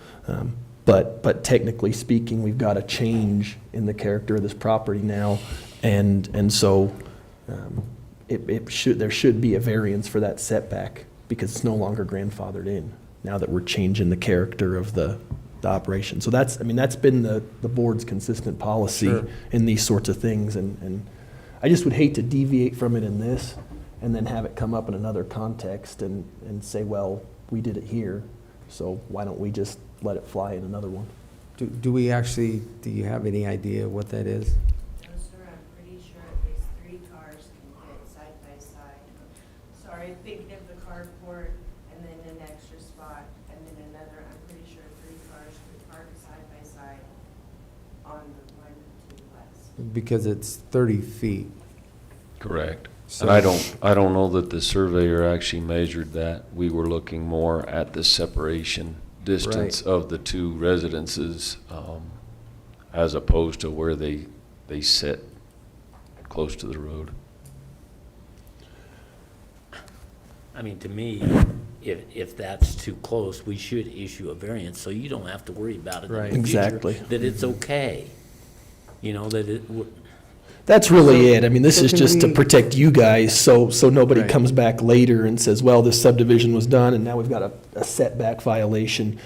But technically speaking, we've got a change in the character of this property now, and so there should be a variance for that setback, because it's no longer grandfathered in, now that we're changing the character of the operation. So that's been the board's consistent policy. Sure. In these sorts of things, and I just would hate to deviate from it in this and then have it come up in another context and say, well, we did it here, so why don't we just let it fly in another one? Do you have any idea what that is? No, sir, I'm pretty sure at least 3 cars can fit side by side. Sorry, thinking of the carport and then an extra spot and then another, I'm pretty sure 3 cars could park side by side on the one to the west. Because it's 30 feet. Correct. So- And I don't know that the surveyor actually measured that. We were looking more at the separation distance Right. of the 2 residences, as opposed to where they sit close to the road. I mean, to me, if that's too close, we should issue a variance, so you don't have to worry about it Right. in the future. Exactly. That it's okay, you know, that it, That's really it. I mean, this So is can just to we- protect you guys, so nobody Right. comes back later and says, well, this subdivision was done, and now we've got a setback violation.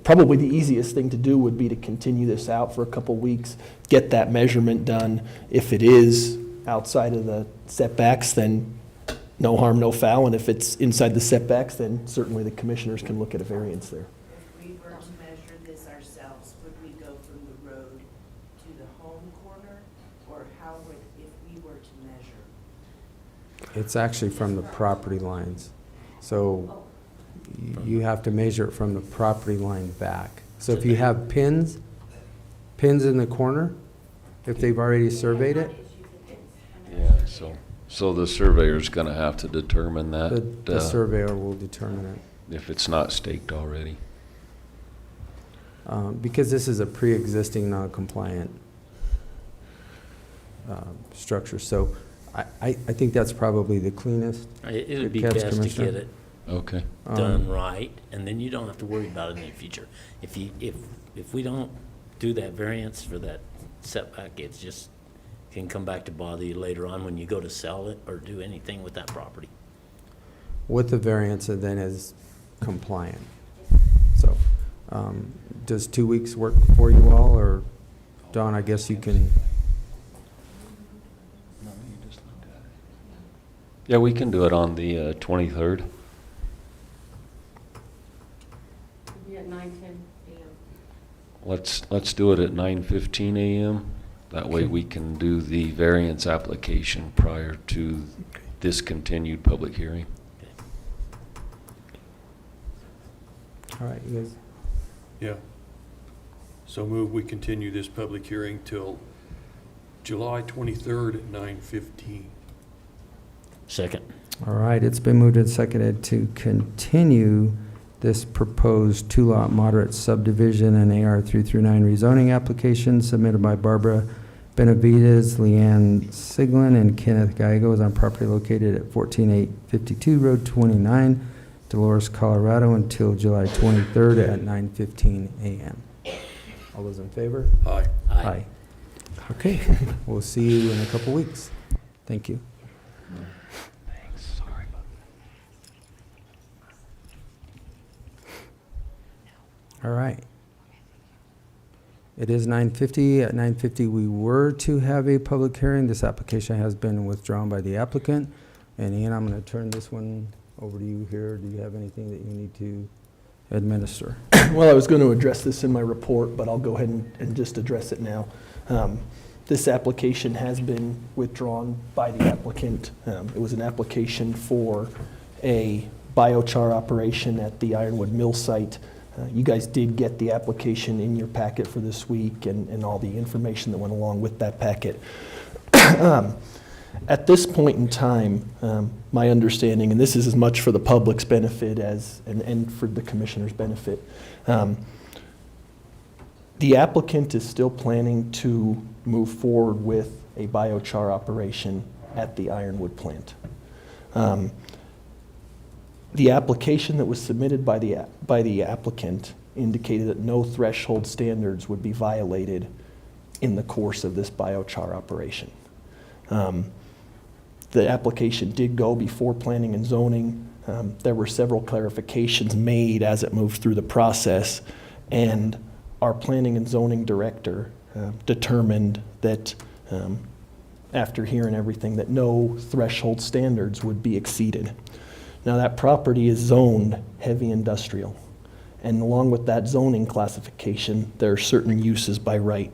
Probably the easiest thing to do would be to continue this out for a couple weeks, get that measurement done. If it is outside of the setbacks, then no harm, no foul, and if it's inside the setbacks, then certainly the commissioners can look at a variance there. If we were to measure this ourselves, would we go from the road to the home corner? Or how would, if we were to measure? It's actually from the property lines. So you have to measure it from the property line back. So if you have pins in the corner, if they've already surveyed it, Yeah, so the surveyor's gonna have to determine that. the surveyor will determine it. If it's not staked already. Because this is a pre-existing non-compliant structure. So I think that's probably the cleanest. it would be Good catch, best to Commissioner. get it Okay. done right, and then you don't have to worry about it in the future. If we don't do that variance for that setback, it's just, can come back to bother you later on when you go to sell it or do anything with that property. With the variance, and then is compliant. So, does 2 weeks work for you all, or Don, I guess you can, Yeah, we can do it on the 23rd. It'll be at 9:10 a.m. Let's do it at 9:15 a.m. That way we can do the variance application prior to this continued public hearing. all right, you guys, Yeah. So move, we continue this public hearing till July 23rd at 9:15. Second. all right, it's been moved and seconded to continue this proposed 2-lot moderate subdivision and AR 3-9 rezoning application submitted by Barbara Benavides, Leanne Siglin, and Kenneth Gallegos on property located at 14852 Road 29, Dolores, Colorado, until July 23rd at 9:15 a.m. All those in favor? Aye. Aye. Okay, we'll see you in a couple weeks. Thank you. Thanks, sorry about All right. It is 9:50. At 9:50, we were to have a public hearing. This application has been withdrawn by the applicant. And Ian, I'm going to turn this one over to you here. Do you have anything that you need to administer? Well, I was going to address this in my report, but I'll go ahead and just address it now. This application has been withdrawn by the applicant. It was an application for a biochar operation at the Ironwood Mill site. You guys did get the application in your packet for this week and all the information that went along with that packet. At this point in time, my understanding, and this is as much for the public's benefit and for the commissioner's benefit, the applicant is still planning to move forward with a biochar operation at the Ironwood plant. The application that was submitted by the applicant indicated that no threshold standards would be violated in the course of this biochar operation. The application did go before planning and zoning. There were several clarifications made as it moved through the process, and our planning and zoning director determined that after hearing everything that no threshold standards would be exceeded. Now that property is zoned heavy industrial, and along with that zoning classification, there are certain uses by right.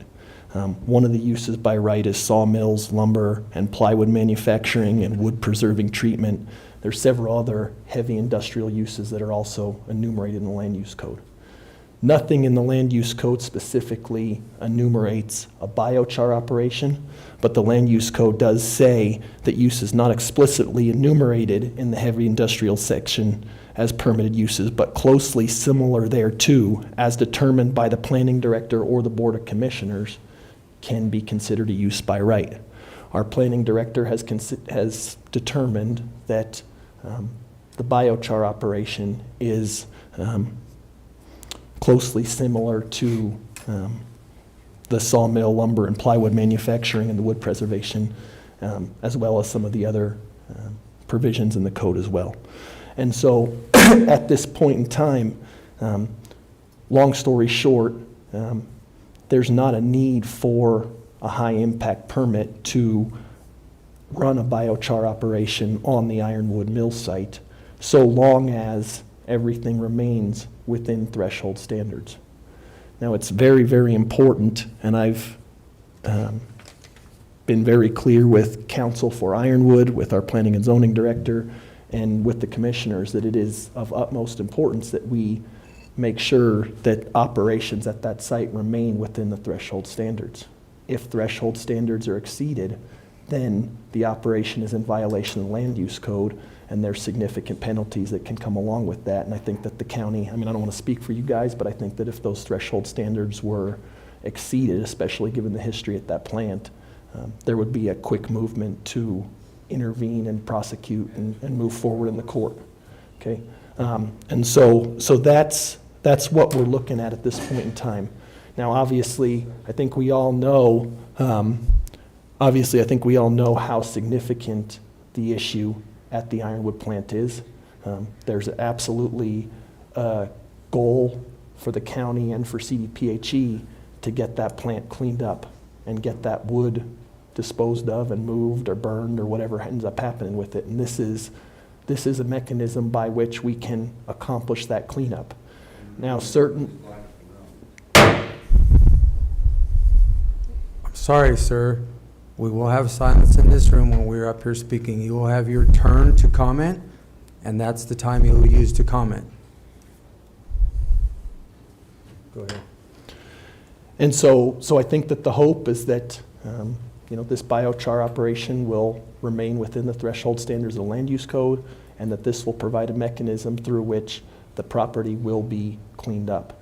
One of the uses by right is sawmills, lumber, and plywood manufacturing and wood preserving treatment. There's several other heavy industrial uses that are also enumerated in the land use code. Nothing in the land use code specifically enumerates a biochar operation, but the land use code does say that uses not explicitly enumerated in the heavy industrial section as permitted uses, but closely similar thereto, as determined by the planning director or the board of commissioners, can be considered a use by right. Our planning director has determined that the biochar operation is closely similar to the sawmill, lumber, and plywood manufacturing and the wood preservation, as well as some of the other provisions in the code as well. And so at this point in time, long story short, there's not a need for a high impact permit to run a biochar operation on the Ironwood Mill site, so long as everything remains within threshold standards. Now, it's very, very important, and I've been very clear with counsel for Ironwood, with our planning and zoning director, and with the commissioners, that it is of utmost importance that we make sure that operations at that site remain within the threshold standards. If threshold standards are exceeded, then the operation is in violation of the land use code, and there's significant penalties that can come along with that. And I think that the county, I mean, I don't want to speak for you guys, but I think that if those threshold standards were exceeded, especially given the history at that plant, there would be a quick movement to intervene and prosecute and move forward in the court. Okay, and so that's what we're looking at this point in time. Now, obviously, I think we all know. Obviously, I think we all know how significant the issue at the Ironwood plant is. There's absolutely a goal for the county and for CDPHE to get that plant cleaned up and get that wood disposed of and moved or burned or whatever ends up happening with it. And this is a mechanism by which we can accomplish that cleanup. Now, I'm sorry, sir. We will have silence in this room when we're up here speaking. You will have your turn to comment, and that's the time you'll use to comment. Go ahead. And so I think that the hope is that this biochar operation will remain within the threshold standards of the land use code, and that this will provide a mechanism through which the property will be cleaned up.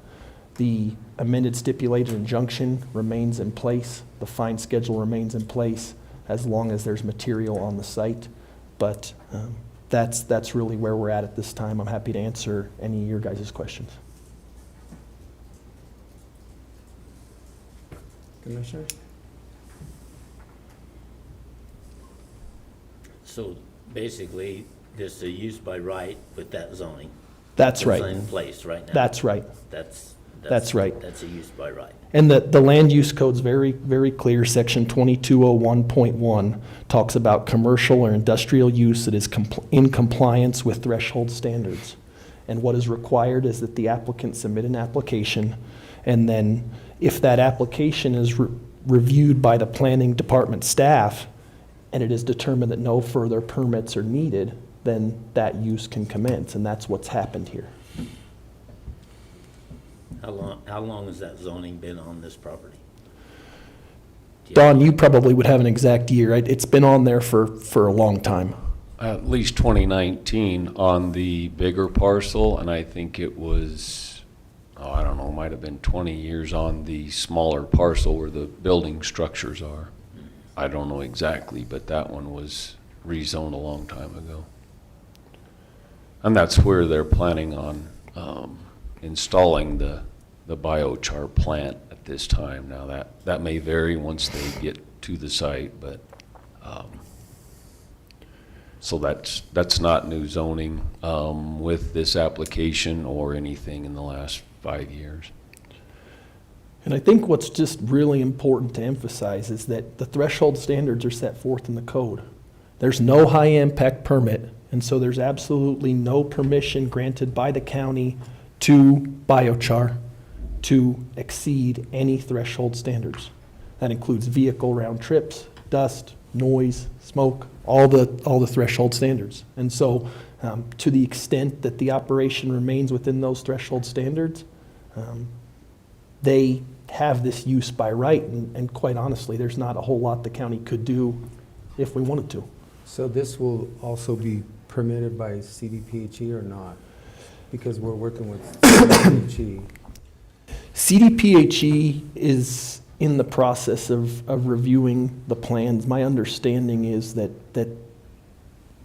The amended stipulated injunction remains in place. The fine schedule remains in place as long as there's material on the site. But that's really where we're at this time. I'm happy to answer any of your guys' questions. Commissioners? So basically, this is a use by right with that zoning. That's right. That's in place right now. That's right. That's right. That's a use by right. And the land use code's very, very clear. Section 2201.1 talks about commercial or industrial use that is in compliance with threshold standards. And what is required is that the applicant submit an application, and then if that application is reviewed by the planning department staff, and it is determined that no further permits are needed, then that use can commence, and that's what's happened here. How long has that zoning been on this property? Don, you probably would have an exact year. It's been on there for a long time. At least 2019 on the bigger parcel, and I think it was, I don't know, might have been 20 years on the smaller parcel where the building structures are. I don't know exactly, but that one was rezoned a long time ago. And that's where they're planning on installing the biochar plant at this time. Now that may vary once they get to the site, but so that's not new zoning with this application or anything in the last 5 years. And I think what's just really important to emphasize is that the threshold standards are set forth in the code. There's no high impact permit, and so there's absolutely no permission granted by the county to biochar to exceed any threshold standards. That includes vehicle round trips, dust, noise, smoke, all the threshold standards. And so to the extent that the operation remains within those threshold standards, they have this use by right, and quite honestly, there's not a whole lot the county could do if we wanted to. So this will also be permitted by CDPHE or not? Because we're working with CDPHE. CDPHE is in the process of reviewing the plans. My understanding is that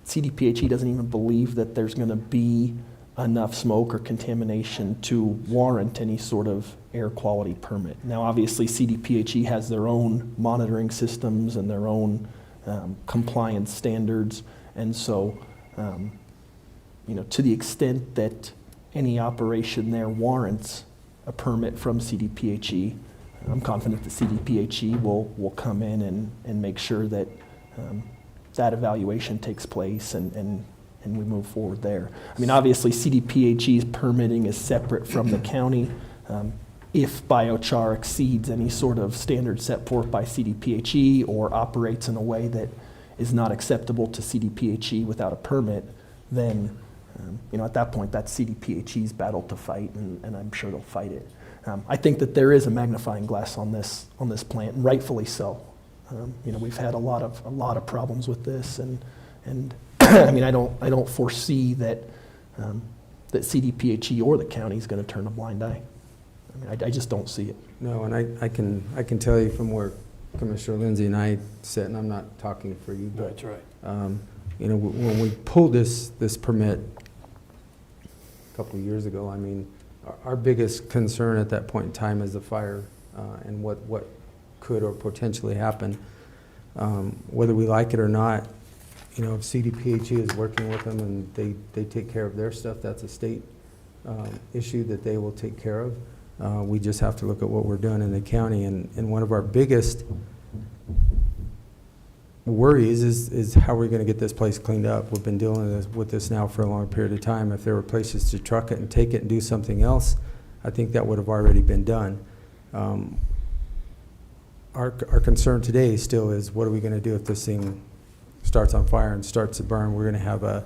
CDPHE doesn't even believe that there's going to be enough smoke or contamination to warrant any sort of air quality permit. Now, obviously, CDPHE has their own monitoring systems and their own compliance standards, and so, to the extent that any operation there warrants a permit from CDPHE, I'm confident that CDPHE will come in and make sure that that evaluation takes place and we move forward there. I mean, obviously, CDPHE's permitting is separate from the county. If biochar exceeds any sort of standard set forth by CDPHE or operates in a way that is not acceptable to CDPHE without a permit, then at that point, that's CDPHE's battle to fight, and I'm sure they'll fight it. I think that there is a magnifying glass on this plant, and rightfully so. We've had a lot of problems with this, and I mean, I don't foresee that that CDPHE or the county is going to turn a blind eye. I mean, I just don't see it. No, and I can tell you from where Commissioner Lindsay and I sit, and I'm not talking for you, but That's right. when we pulled this permit a couple of years ago, I mean, our biggest concern at that point in time is the fire and what could or potentially happen. Whether we like it or not, if CDPHE is working with them and they take care of their stuff, that's a state issue that they will take care of. We just have to look at what we're doing in the county, and one of our biggest worries is how we're going to get this place cleaned up. We've been dealing with this now for a long period of time. If there were places to truck it and take it and do something else, I think that would have already been done. Our concern today still is, what are we going to do if this thing starts on fire and starts to burn? We're going to have a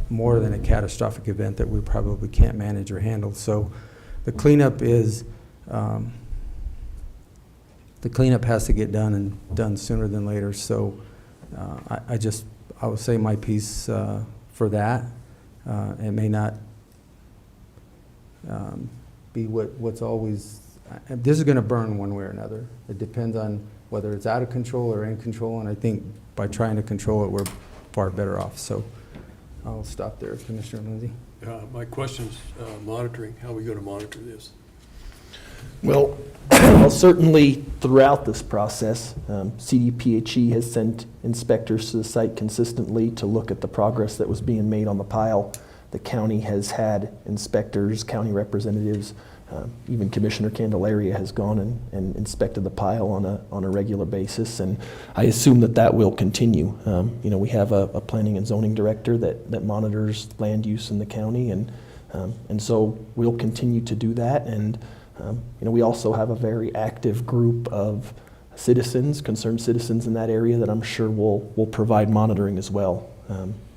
more than a catastrophic event that we probably can't manage or handle. So the cleanup has to get done, and done sooner than later. So I will say my piece for that. It may not be what's always. This is going to burn one way or another. It depends on whether it's out of control or in control, and I think by trying to control it, we're far better off. So I'll stop there, Commissioner Lindsay. My question's monitoring. How are we going to monitor this? Well, well, certainly throughout this process, CDPHE has sent inspectors to the site consistently to look at the progress that was being made on the pile. The county has had inspectors, county representatives, even Commissioner Candelaria has gone and inspected the pile on a regular basis, and I assume that will continue. We have a planning and zoning director that monitors land use in the county, and so we'll continue to do that. And we also have a very active group of citizens, concerned citizens in that area that I'm sure will provide monitoring as well.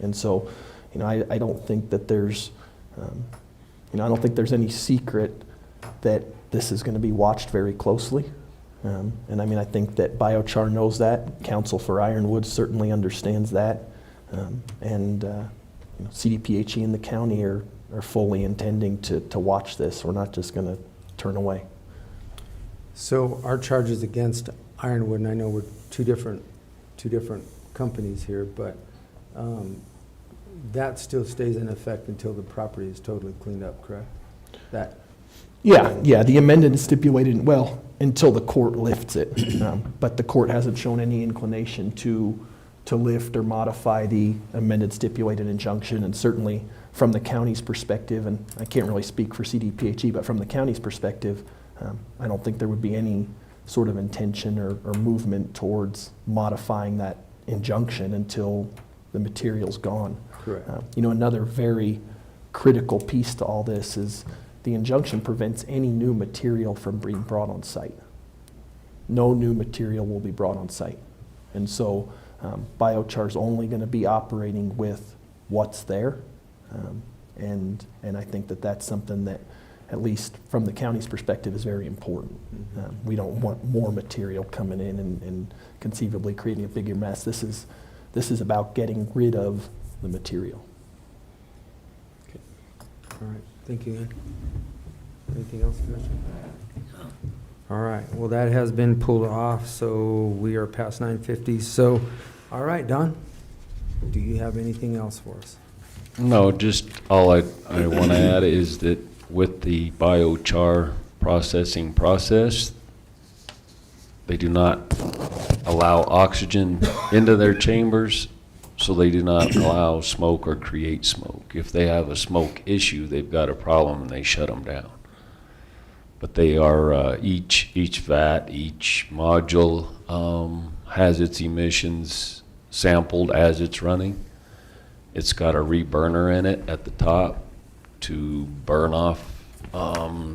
And so, I don't think that there's, I don't think there's any secret that this is going to be watched very closely. And I think that biochar knows that. Council for Ironwood certainly understands that. And CDPHE and the county are fully intending to watch this. We're not just going to turn away. So our charges against Ironwood, and I know we're two different companies here, but that still stays in effect until the property is totally cleaned up, correct? Yeah, the amendment is stipulated, well, until the court lifts it. But the court hasn't shown any inclination to lift or modify the amended stipulated injunction, and certainly from the county's perspective, and I can't really speak for CDPHE, but from the county's perspective, I don't think there would be any sort of intention or movement towards modifying that injunction until the material's gone. Correct. Another very critical piece to all this is the injunction prevents any new material from being brought on site. No new material will be brought on site. And so biochar's only going to be operating with what's there. And I think that that's something that, at least from the county's perspective, is very important. We don't want more material coming in and conceivably creating a bigger mess. This is about getting rid of the material. Okay. All right. Thank you, Ian. Anything else, Commissioner? All right. Well, that has been pulled off, so we are past 9:50. So, all right, Don, do you have anything else for us? No, just all I want to add is that with the biochar processing process, they do not allow oxygen into their chambers, so they do not allow smoke or create smoke. If they have a smoke issue, they've got a problem and they shut them down. But they are, each vat, each module has its emissions sampled as it's running. It's got a reburner in it at the top to burn off,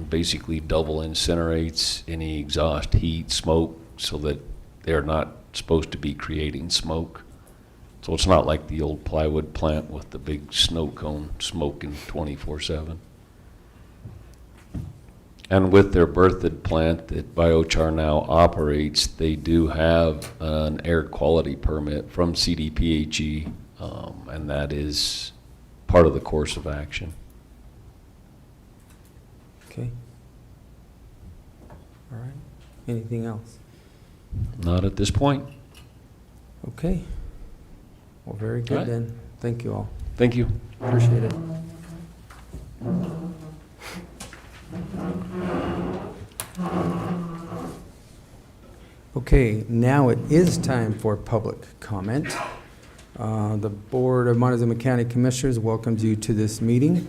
basically double incinerates any exhaust heat, smoke, so that they're not supposed to be creating smoke. So it's not like the old plywood plant with the big snow cone smoking 24/7. And with their berthed plant that biochar now operates, they do have an air quality permit from CDPHE, and that is part of the course of action. Okay. All right. Anything else? Not at this point. Okay. Well, very good All right. then. Thank you all. Thank you. Appreciate it. Okay, now it is time for public comment. The Board of Montezuma County Commissioners welcomes you to this meeting.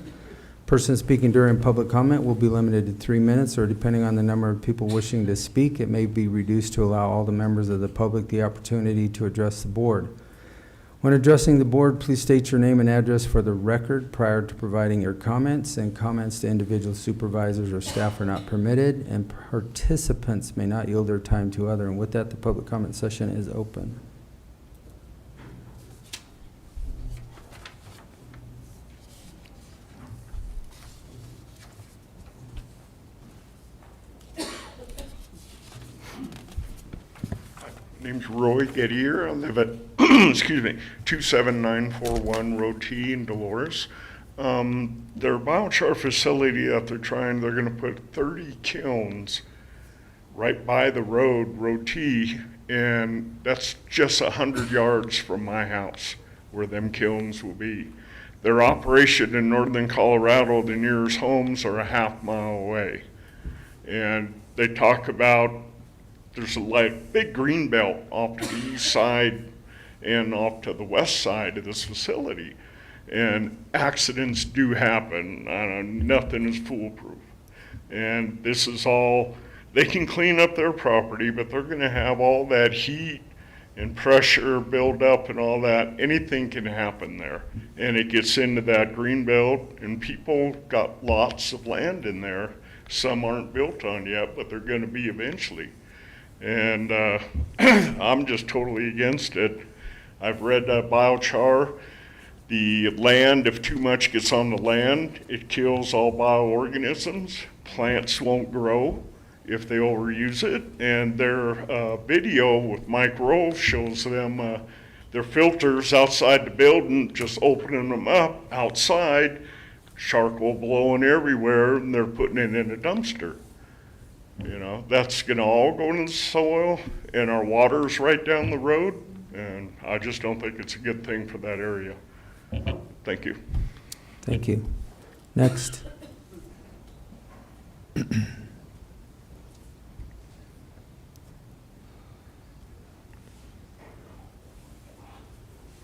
Person speaking during public comment will be limited to 3 minutes, or depending on the number of people wishing to speak, it may be reduced to allow all the members of the public the opportunity to address the board. When addressing the board, please state your name and address for the record prior to providing your comments, and comments to individual supervisors or staff are not permitted, and participants may not yield their time to other. And with that, the public comment session is open. Name's Roy Gettier. I live at, excuse me, 27941 Road T in Dolores. Their biochar facility that they're going to put 30 kilns right by the road T, and that's just 100 yards from my house where them kilns will be. Their operation in northern Colorado, the nearest homes are a half mile away. And they talk about, there's a big green belt off to the east side and off to the west side of this facility. And accidents do happen. Nothing is foolproof. And this is all, they can clean up their property, but they're gonna have all that heat and pressure build up and all that. Anything can happen there. And it gets into that green belt, and people got lots of land in there. Some aren't built on yet, but they're gonna be eventually. And I'm just totally against it. I've read biochar. The land, if too much gets on the land, it kills all bioorganisms. Plants won't grow if they overuse it. And their video with Mike Rove shows them their filters outside the building, just opening them up outside, charcoal blowing everywhere, and they're putting it in a dumpster. You know, that's gonna all go into the soil, and our water's right down the road, and I just don't think it's a good thing for that area. Thank you. Thank you. Next. My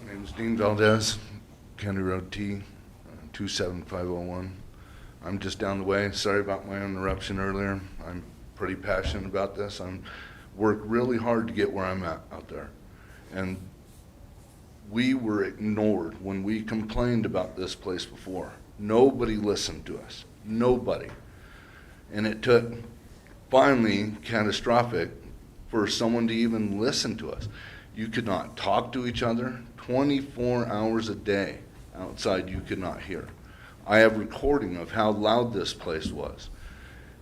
name is Dean Valdez, County Road T, 27501. I'm just down the way. Sorry about my interruption earlier. I'm pretty passionate about this. I'm worked really hard to get where I'm at out there. And we were ignored when we complained about this place before. Nobody listened to us. Nobody. And it took, finally, catastrophic, for someone to even listen to us. You could not talk to each other 24 hours a day outside. You could not hear. I have recording of how loud this place was.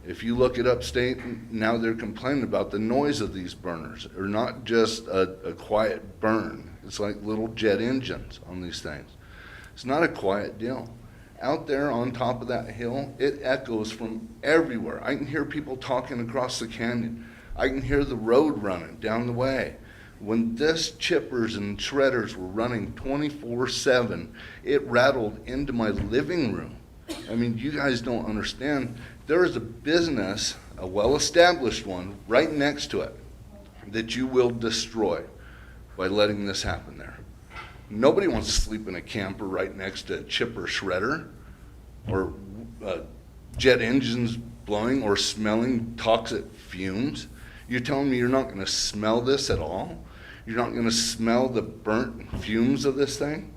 If you look at upstate, now they're complaining about the noise of these burners. They're not just a quiet burn. It's like little jet engines on these things. It's not a quiet deal. Out there on top of that hill, it echoes from everywhere. I can hear people talking across the canyon. I can hear the road running down the way. When this chippers and shredders were running 24/7, it rattled into my living room. I mean, you guys don't understand. There is a business, a well-established one, right next to it that you will destroy by letting this happen there. Nobody wants to sleep in a camper right next to a chipper shredder or jet engines blowing or smelling toxic fumes. You're telling me you're not going to smell this at all? You're not going to smell the burnt fumes of this thing?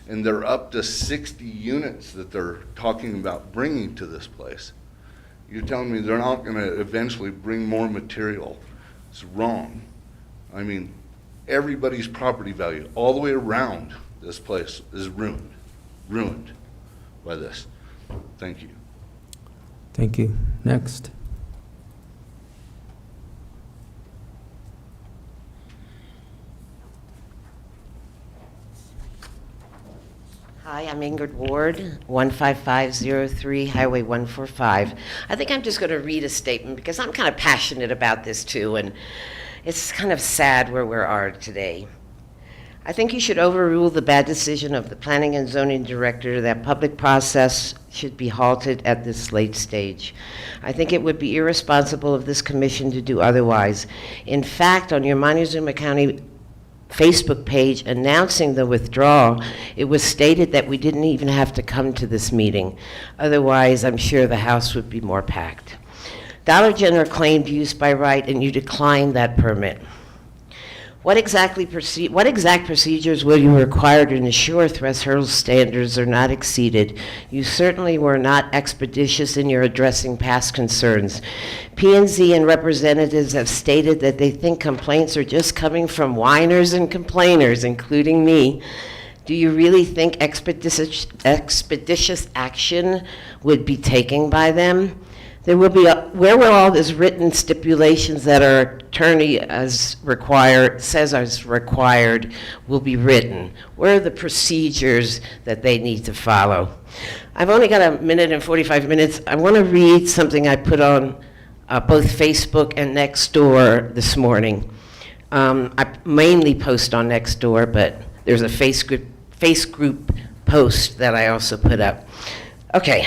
And they're up to 60 units that they're talking about bringing to this place. You're telling me they're not going to eventually bring more material. It's wrong. I mean, everybody's property value all the way around this place is ruined by this. Thank you. Thank you. Next. Hi, I'm Ingrid Ward, 15503 Highway 145. I think I'm just going to read a statement because I'm kind of passionate about this too, and it's kind of sad where we are today. I think you should overrule the bad decision of the Planning and Zoning Director that public process should be halted at this late stage. I think it would be irresponsible of this commission to do otherwise. In fact, on your Montezuma County Facebook page announcing the withdrawal, it was stated that we didn't even have to come to this meeting. Otherwise, I'm sure the house would be more packed. Dollar General claimed use by right, and you declined that permit. What exact procedures will you require to ensure threshold standards are not exceeded? You certainly were not expeditious in your addressing past concerns. P&Z and representatives have stated that they think complaints are just coming from whiners and complainers, including me. Do you really think expeditious action would be taken by them? There will be where will all these written stipulations that our attorney says as required will be written? Where are the procedures that they need to follow? I've only got a minute and 45 minutes. I want to read something I put on both Facebook and Nextdoor this morning. I mainly post on Nextdoor, but there's a face group post that I also put up. Okay.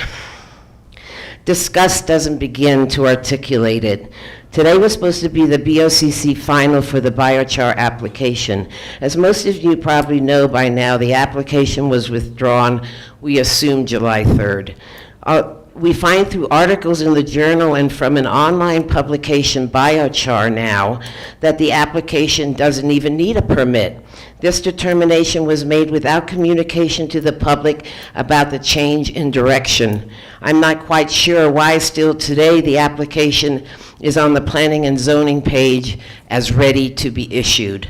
Disgust doesn't begin to articulate it. Today was supposed to be the BOCC final for the biochar application. As most of you probably know by now, the application was withdrawn, we assume July 3rd. We find through articles in the journal and from an online publication, Biochar now, that the application doesn't even need a permit. This determination was made without communication to the public about the change in direction. I'm not quite sure why still today the application is on the Planning and Zoning page as ready to be issued.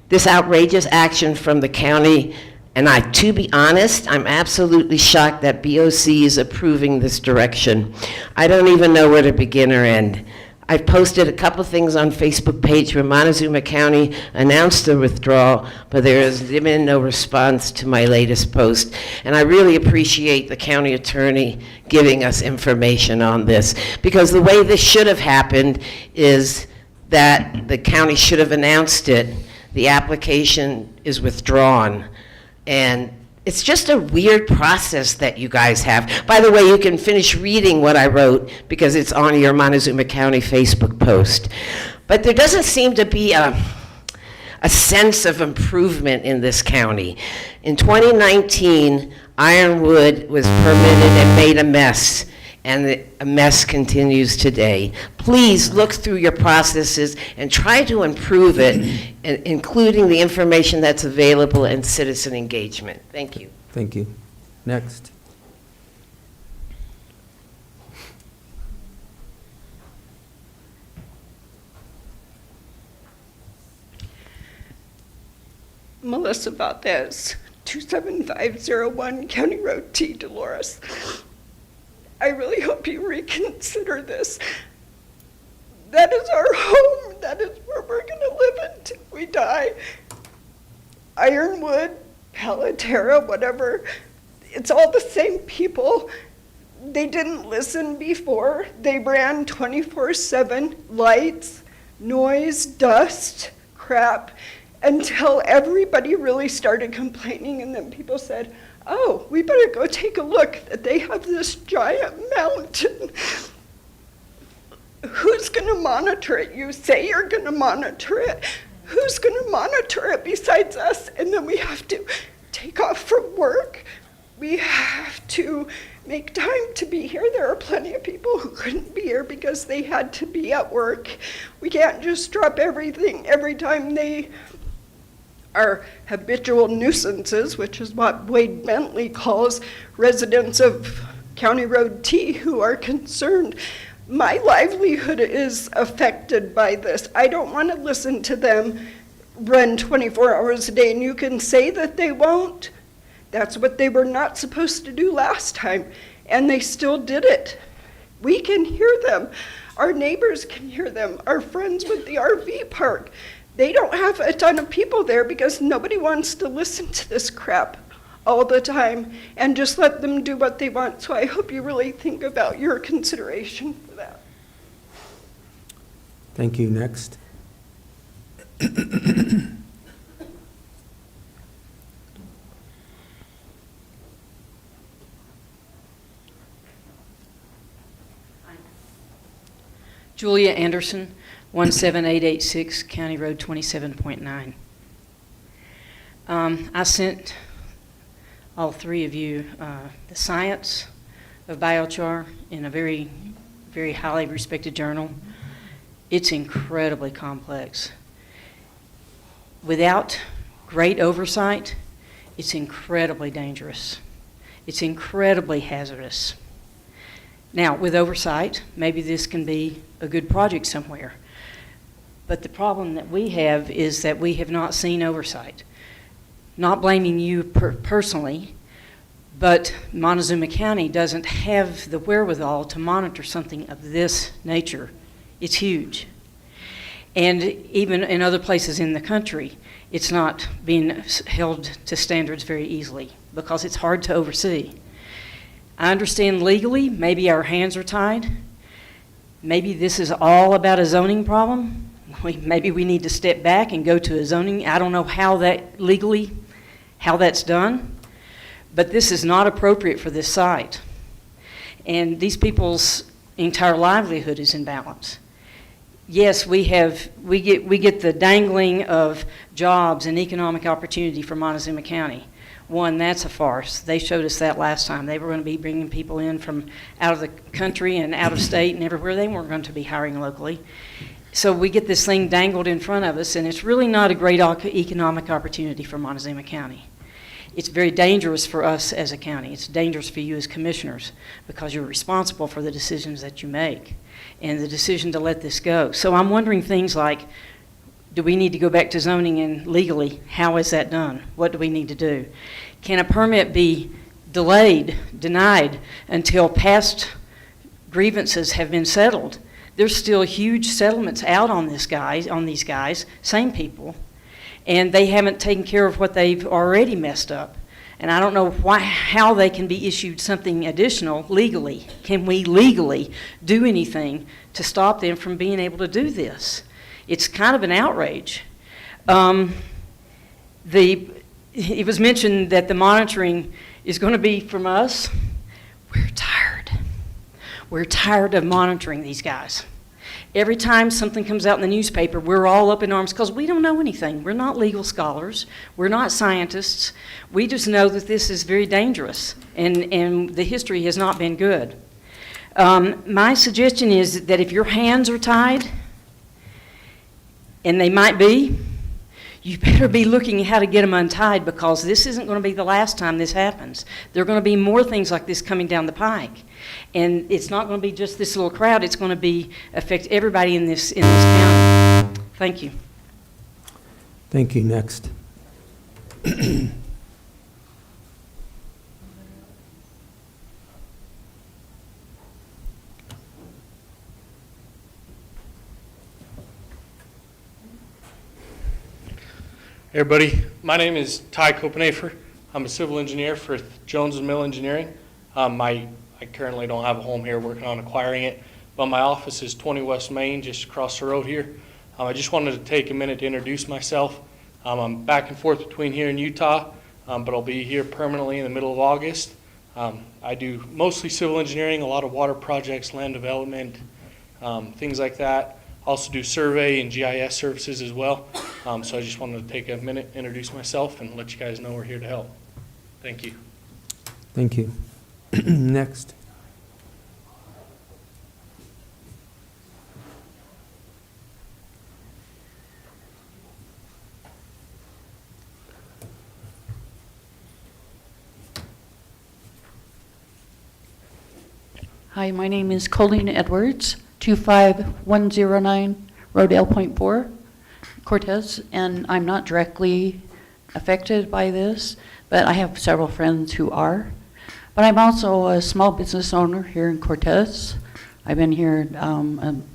This outrageous action from the county, and to be honest, I'm absolutely shocked that BOC is approving this direction. I don't even know where to begin or end. I've posted a couple things on Facebook page where Montezuma County announced the withdrawal, but there has been no response to my latest post. And I really appreciate the county attorney giving us information on this, because the way this should have happened is that the county should have announced it. The application is withdrawn. And it's just a weird process that you guys have. By the way, you can finish reading what I wrote because it's on your Montezuma County Facebook post. But there doesn't seem to be a sense of improvement in this county. In 2019, Ironwood was permitted and made a mess, and a mess continues today. Please look through your processes and try to improve it, including the information that's available and citizen engagement. Thank you. Thank you. Next. Melissa Valdez, 27501 County Road T, Dolores. I really hope you reconsider this. That is our home. That is where we're going to live until we die. Ironwood, Palaterra, whatever, it's all the same people. They didn't listen before. They ran 24/7, lights, noise, dust, crap, until everybody really started complaining, and then people said, oh, we better go take a look that they have this giant mountain. Who's going to monitor it? You say you're going to monitor it. Who's going to monitor it besides us? And then we have to take off from work. We have to make time to be here. There are plenty of people who couldn't be here because they had to be at work. We can't just drop everything every time they are habitual nuisances, which is what Wade Bentley calls residents of County Road T who are concerned. My livelihood is affected by this. I don't want to listen to them run 24 hours a day, and you can say that they won't. That's what they were not supposed to do last time, and they still did it. We can hear them. Our neighbors can hear them. Our friends with the RV park. They don't have a ton of people there because nobody wants to listen to this crap all the time and just let them do what they want. So I hope you really think about your consideration for that. Thank you. Next. Julia Anderson, 17886 County Road 27.9. I sent all three of you the science of biochar in a very, very highly respected journal. It's incredibly complex. Without great oversight, it's incredibly dangerous. It's incredibly hazardous. Now, with oversight, maybe this can be a good project somewhere. But the problem that we have is that we have not seen oversight. Not blaming you personally, but Montezuma County doesn't have the wherewithal to monitor something of this nature. It's huge. And even in other places in the country, it's not being held to standards very easily because it's hard to oversee. I understand legally, maybe our hands are tied. Maybe this is all about a zoning problem. Maybe we need to step back and go to a zoning. I don't know how that legally, how that's done, but this is not appropriate for this site. And these people's entire livelihood is in balance. Yes, we get the dangling of jobs and economic opportunity for Montezuma County. One, that's a farce. They showed us that last time. They were going to be bringing people in from out of the country and out of state and everywhere. They weren't going to be hiring locally. So we get this thing dangled in front of us, and it's really not a great economic opportunity for Montezuma County. It's very dangerous for us as a county. It's dangerous for you as commissioners because you're responsible for the decisions that you make and the decision to let this go. So I'm wondering things like, do we need to go back to zoning, and legally, how is that done? What do we need to do? Can a permit be delayed, denied, until past grievances have been settled? There's still huge settlements out on these guys, same people, and they haven't taken care of what they've already messed up. And I don't know how they can be issued something additional legally. Can we legally do anything to stop them from being able to do this? It's kind of an outrage. It was mentioned that the monitoring is going to be from us. We're tired. We're tired of monitoring these guys. Every time something comes out in the newspaper, we're all up in arms because we don't know anything. We're not legal scholars. We're not scientists. We just know that this is very dangerous, and the history has not been good. My suggestion is that if your hands are tied, and they might be, you better be looking at how to get them untied, because this isn't going to be the last time this happens. There are going to be more things like this coming down the pike. And it's not going to be just this little crowd. It's going to affect everybody in this county. Thank you. Thank you. Next. Hey everybody, my name is Ty Copenhafer. I'm a civil engineer for Jones & Mill Engineering. I currently don't have a home here, working on acquiring it, but my office is 20 West Main, just across the road here. I just wanted to take a minute to introduce myself. I'm back and forth between here and Utah, but I'll be here permanently in the middle of August. I do mostly civil engineering, a lot of water projects, land development, things like that. Also do survey and GIS services as well. So I just wanted to take a minute, introduce myself, and let you guys know we're here to help. Thank you. Thank you. Next. Hi, my name is Colleen Edwards, 25109 Road L.4, Cortez, and I'm not directly affected by this, but I have several friends who are. But I'm also a small business owner here in Cortez. I've been here,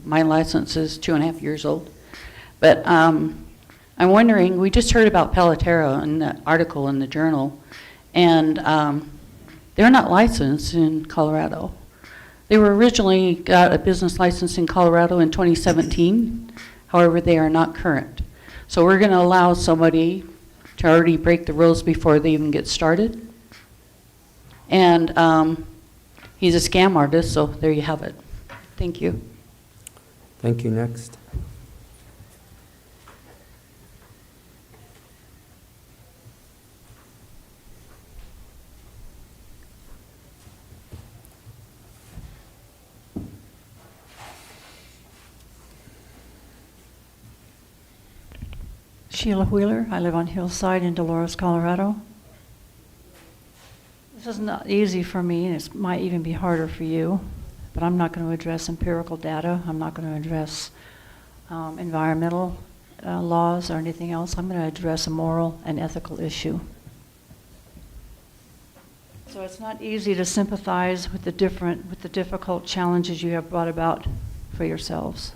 my license is 2.5 years old. But I'm wondering, we just heard about Pelotero in the article in the journal, and they're not licensed in Colorado. They were originally got a business license in Colorado in 2017. However, they are not current. So we're going to allow somebody to already break the rules before they even get started. And he's a scam artist, so there you have it. Thank you. Thank you. Next. Sheila Wheeler. I live on Hillside in Dolores, Colorado. This is not easy for me, and it might even be harder for you, but I'm not going to address empirical data. I'm not going to address environmental laws or anything else. I'm going to address a moral and ethical issue. So it's not easy to sympathize with the difficult challenges you have brought about for yourselves.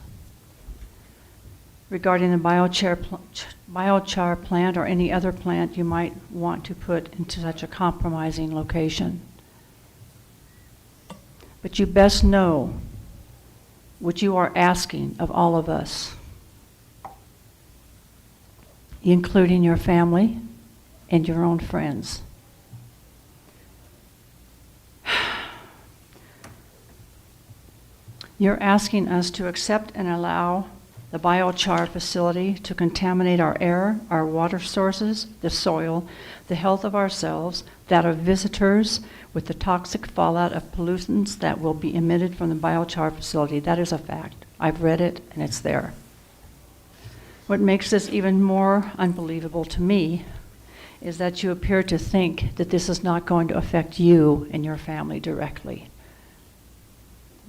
Regarding the biochar plant or any other plant you might want to put into such a compromising location. But you best know what you are asking of all of us, including your family and your own friends. You're asking us to accept and allow the biochar facility to contaminate our air, our water sources, the soil, the health of ourselves, that of visitors, with the toxic fallout of pollutants that will be emitted from the biochar facility. That is a fact. I've read it, and it's there. What makes this even more unbelievable to me is that you appear to think that this is not going to affect you and your family directly.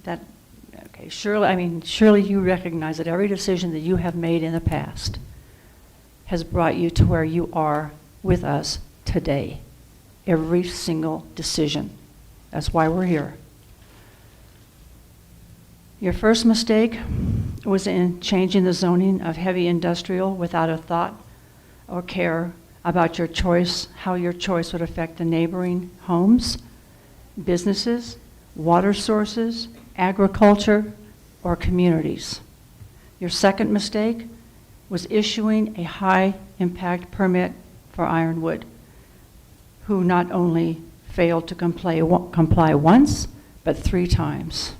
Okay, surely you recognize that every decision that you have made in the past has brought you to where you are with us today. Every single decision. That's why we're here. Your first mistake was in changing the zoning of heavy industrial without a thought or care about your choice, how your choice would affect the neighboring homes, businesses, water sources, agriculture, or communities. Your second mistake was issuing a high-impact permit for Ironwood, who not only failed to comply once, but 3 times.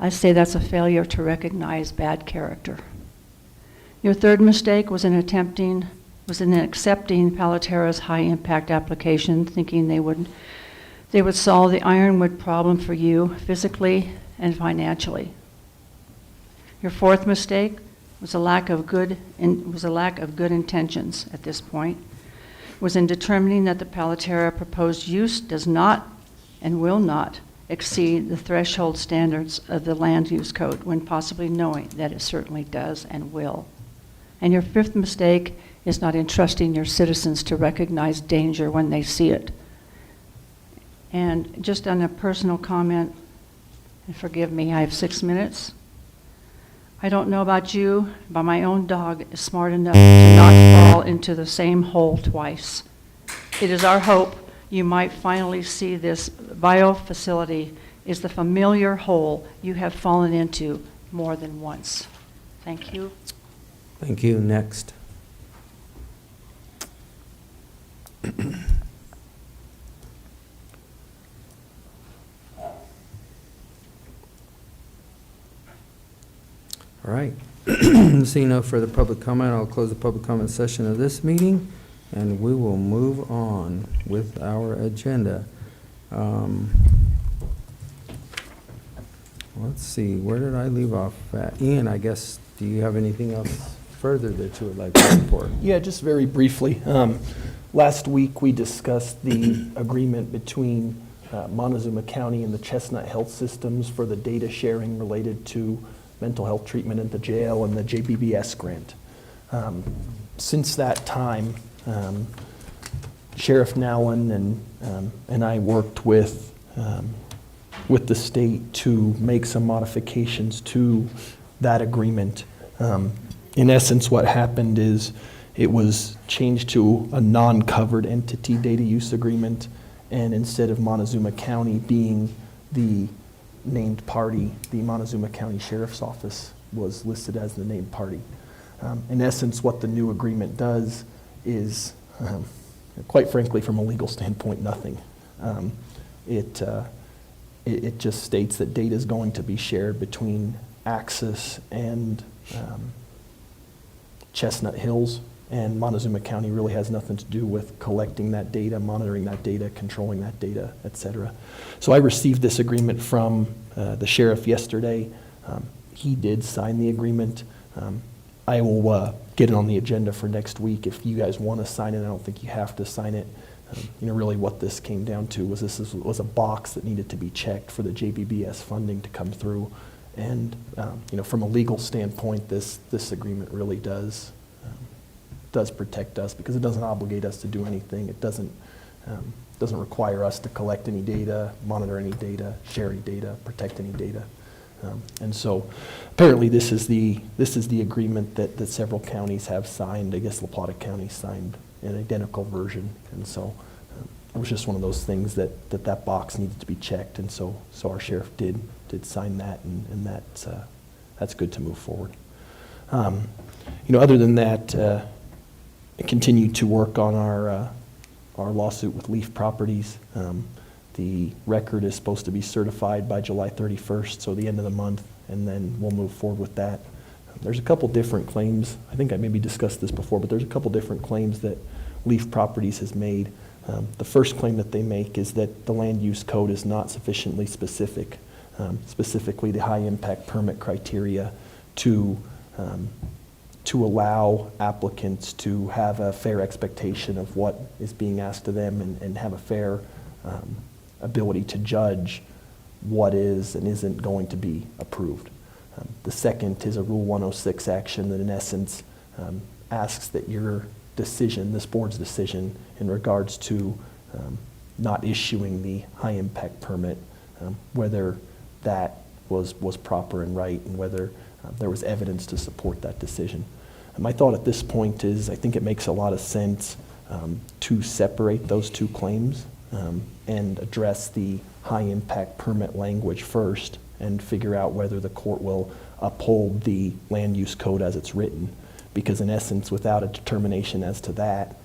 I say that's a failure to recognize bad character. Your third mistake was in accepting Palaterra's high-impact application, thinking they would solve the Ironwood problem for you physically and financially. Your fourth mistake was a lack of good intentions at this point, was in determining that the Palaterra proposed use does not and will not exceed the threshold standards of the land use code, when possibly knowing that it certainly does and will. And your fifth mistake is not entrusting your citizens to recognize danger when they see it. And just on a personal comment, and forgive me, I have 6 minutes. I don't know about you, but my own dog is smart enough to not fall into the same hole twice. It is our hope you might finally see this bio facility is the familiar hole you have fallen into more than once. Thank you. Thank you. Next. All right. Seeing no further public comment, I'll close the public comment session of this meeting, and we will move on with our agenda. Let's see, where did I leave off at? Ian, I guess, do you have anything else further that you would like to report? Yeah, just very briefly. Last week, we discussed the agreement between Montezuma County and the Chestnut Health Systems for the data sharing related to mental health treatment at the jail and the JBBS grant. Since that time, Sheriff Nowlin and I worked with the state to make some modifications to that agreement. In essence, what happened is it was changed to a non-covered entity data use agreement, and instead of Montezuma County being the named party, the Montezuma County Sheriff's Office was listed as the named party. In essence, what the new agreement does is, quite frankly, from a legal standpoint, nothing. It just states that data is going to be shared between Axis and Chestnut Hills, and Montezuma County really has nothing to do with collecting that data, monitoring that data, controlling that data, et cetera. So I received this agreement from the sheriff yesterday. He did sign the agreement. I will get it on the agenda for next week. If you guys want to sign it, I don't think you have to sign it. Really what this came down to was this was a box that needed to be checked for the JBBS funding to come through. And from a legal standpoint, this agreement really does protect us, because it doesn't obligate us to do anything. It doesn't require us to collect any data, monitor any data, share any data, protect any data. And so apparently this is the agreement that several counties have signed. I guess La Plata County signed an identical version. And so it was just one of those things that box needed to be checked. And so our sheriff did sign that, and that's good to move forward. Other than that, I continue to work on our lawsuit with Leaf Properties. The record is supposed to be certified by July 31st, so the end of the month, and then we'll move forward with that. There's a couple different claims. I think I maybe discussed this before, but there's a couple different claims that Leaf Properties has made. The first claim that they make is that the land use code is not sufficiently specific, specifically the high impact permit criteria to allow applicants to have a fair expectation of what is being asked of them and have a fair ability to judge what is and isn't going to be approved. The second is a Rule 106 action that in essence asks that your decision, this board's decision in regards to not issuing the high impact permit, whether that was proper and right and whether there was evidence to support that decision. My thought at this point is I think it makes a lot of sense to separate those two claims and address the high impact permit language first and figure out whether the court will uphold the land use code as it's written. Because in essence, without a determination as to that,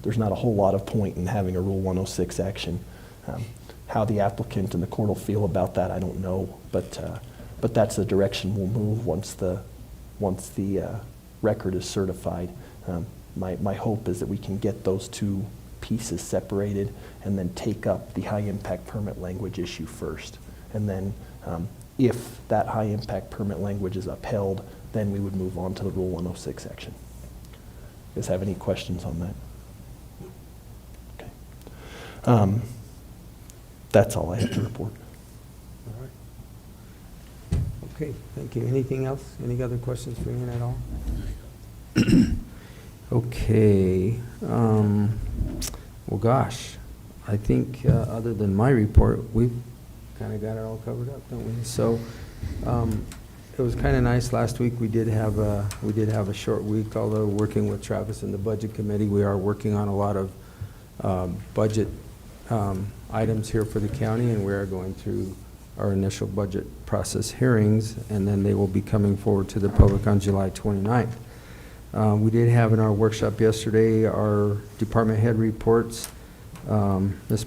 there's not a whole lot of point in having a Rule 106 action. How the applicant and the court will feel about that, I don't know, but that's the direction we'll move once the record is certified. My hope is that we can get those two pieces separated and then take up the high impact permit language issue first. And then if that high impact permit language is upheld, then we would move on to the Rule 106 action. You guys have any questions on that? Okay. That's all I have to report. All right. Okay, thank you. Anything else? Any other questions for Ian at all? Okay. Well, gosh, I think other than my report, we've kind of got it all covered up, don't we? So it was kind of nice last week. We did have a short week, although working with Travis and the Budget Committee, we are working on a lot of budget items here for the county, and we are going through our initial budget process hearings, and then they will be coming forward to the public on July 29th. We did have in our workshop yesterday our department head reports. Ms.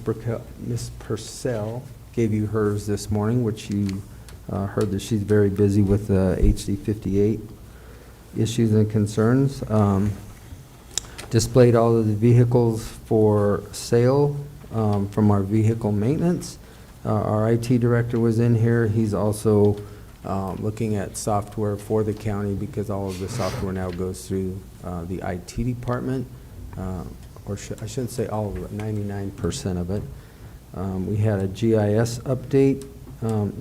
Purcell gave you hers this morning, which you heard that she's very busy with the HD 58 issues and concerns. Displayed all of the vehicles for sale from our vehicle maintenance. Our IT director was in here. He's also looking at software for the county because all of the software now goes through the IT department, I shouldn't say all of it, 99% of it. We had a GIS update.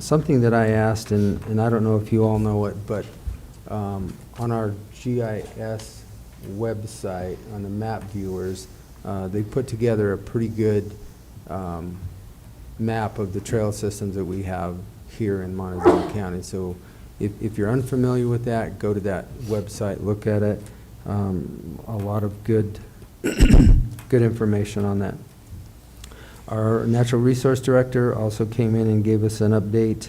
Something that I asked, and I don't know if you all know it, but on our GIS website, on the map viewers, they put together a pretty good map of the trail systems that we have here in Montezuma County. So if you're unfamiliar with that, go to that website, look at it. A lot of good good information on that. Our natural resource director also came in and gave us an update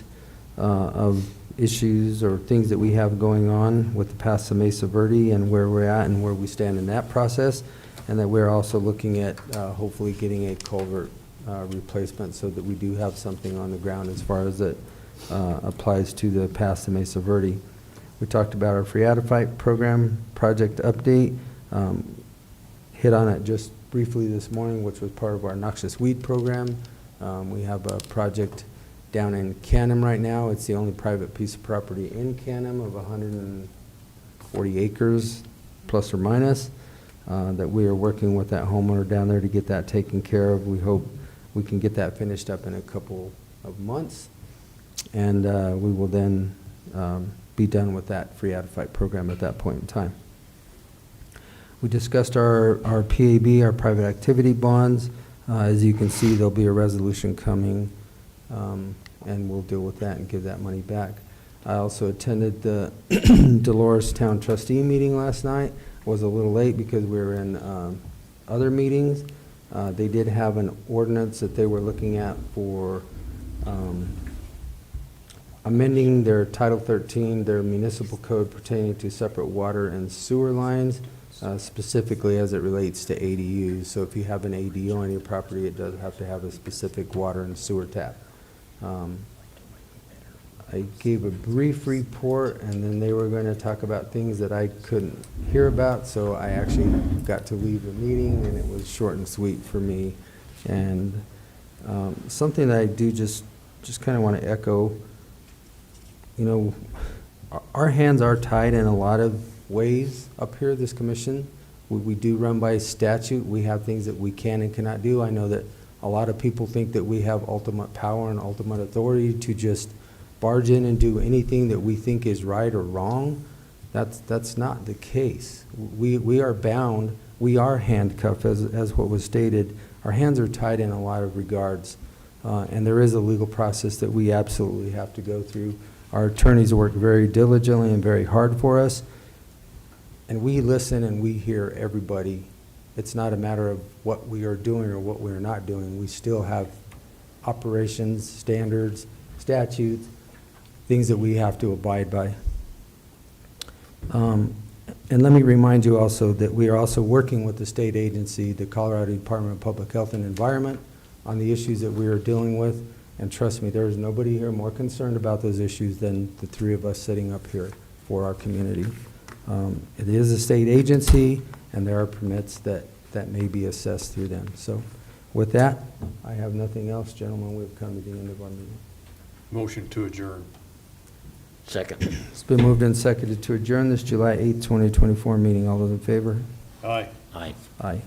of issues or things that we have going on with the Paso Mesa Verde and where we're at and where we stand in that process, and that we're also looking at hopefully getting a culvert replacement so that we do have something on the ground as far as it applies to the Paso Mesa Verde. We talked about our Free Adafite program project update, hit on it just briefly this morning, which was part of our noxious weed program. We have a project down in N.M.P.M right now. It's the only private piece of property in N.M.P.M of 140 acres, plus or minus, that we are working with that homeowner down there to get that taken care of. We hope we can get that finished up in a couple of months, and we will then be done with that Free Adafite program at that point in time. We discussed our PAB, our private activity bonds. As you can see, there'll be a resolution coming, and we'll deal with that and give that money back. I also attended the Dolores Town Trustee meeting last night. Was a little late because we were in other meetings. They did have an ordinance that they were looking at for amending their Title 13, their municipal code pertaining to separate water and sewer lines. specifically as it relates to ADUs. So if you have an ADU on your property, it does have to have a specific water and sewer tap. I gave a brief report, and then they were going to talk about things that I couldn't hear about, so I actually got to leave the meeting, and it was short and sweet for me. And something that I do just kind of want to echo, you know, our hands are tied in a lot of ways up here, this commission. We do run by statute. We have things that we can and cannot do. I know that a lot of people think that we have ultimate power and ultimate authority to just barge in and do anything that we think is right or wrong. That's not the case. We are bound, we are handcuffed, as what was stated. Our hands are tied in a lot of regards, and there is a legal process that we absolutely have to go through. Our attorneys work very diligently and very hard for us, and we listen and we hear everybody. It's not a matter of what we are doing or what we're not doing. We still have operations, standards, statutes, things that we have to abide by. And let me remind you also that we are also working with the state agency, the Colorado Department of Public Health and Environment, on the issues that we are dealing with. And trust me, there is nobody here more concerned about those issues than the three of us sitting up here for our community. It is a state agency, and there are permits that may be assessed through them. So with that, I have nothing else. Gentlemen, we've come to the end of our meeting. Motion to adjourn. Second. It's been moved and seconded to adjourn this July 8th, 2024 meeting. All those in favor? Aye. Aye. Aye.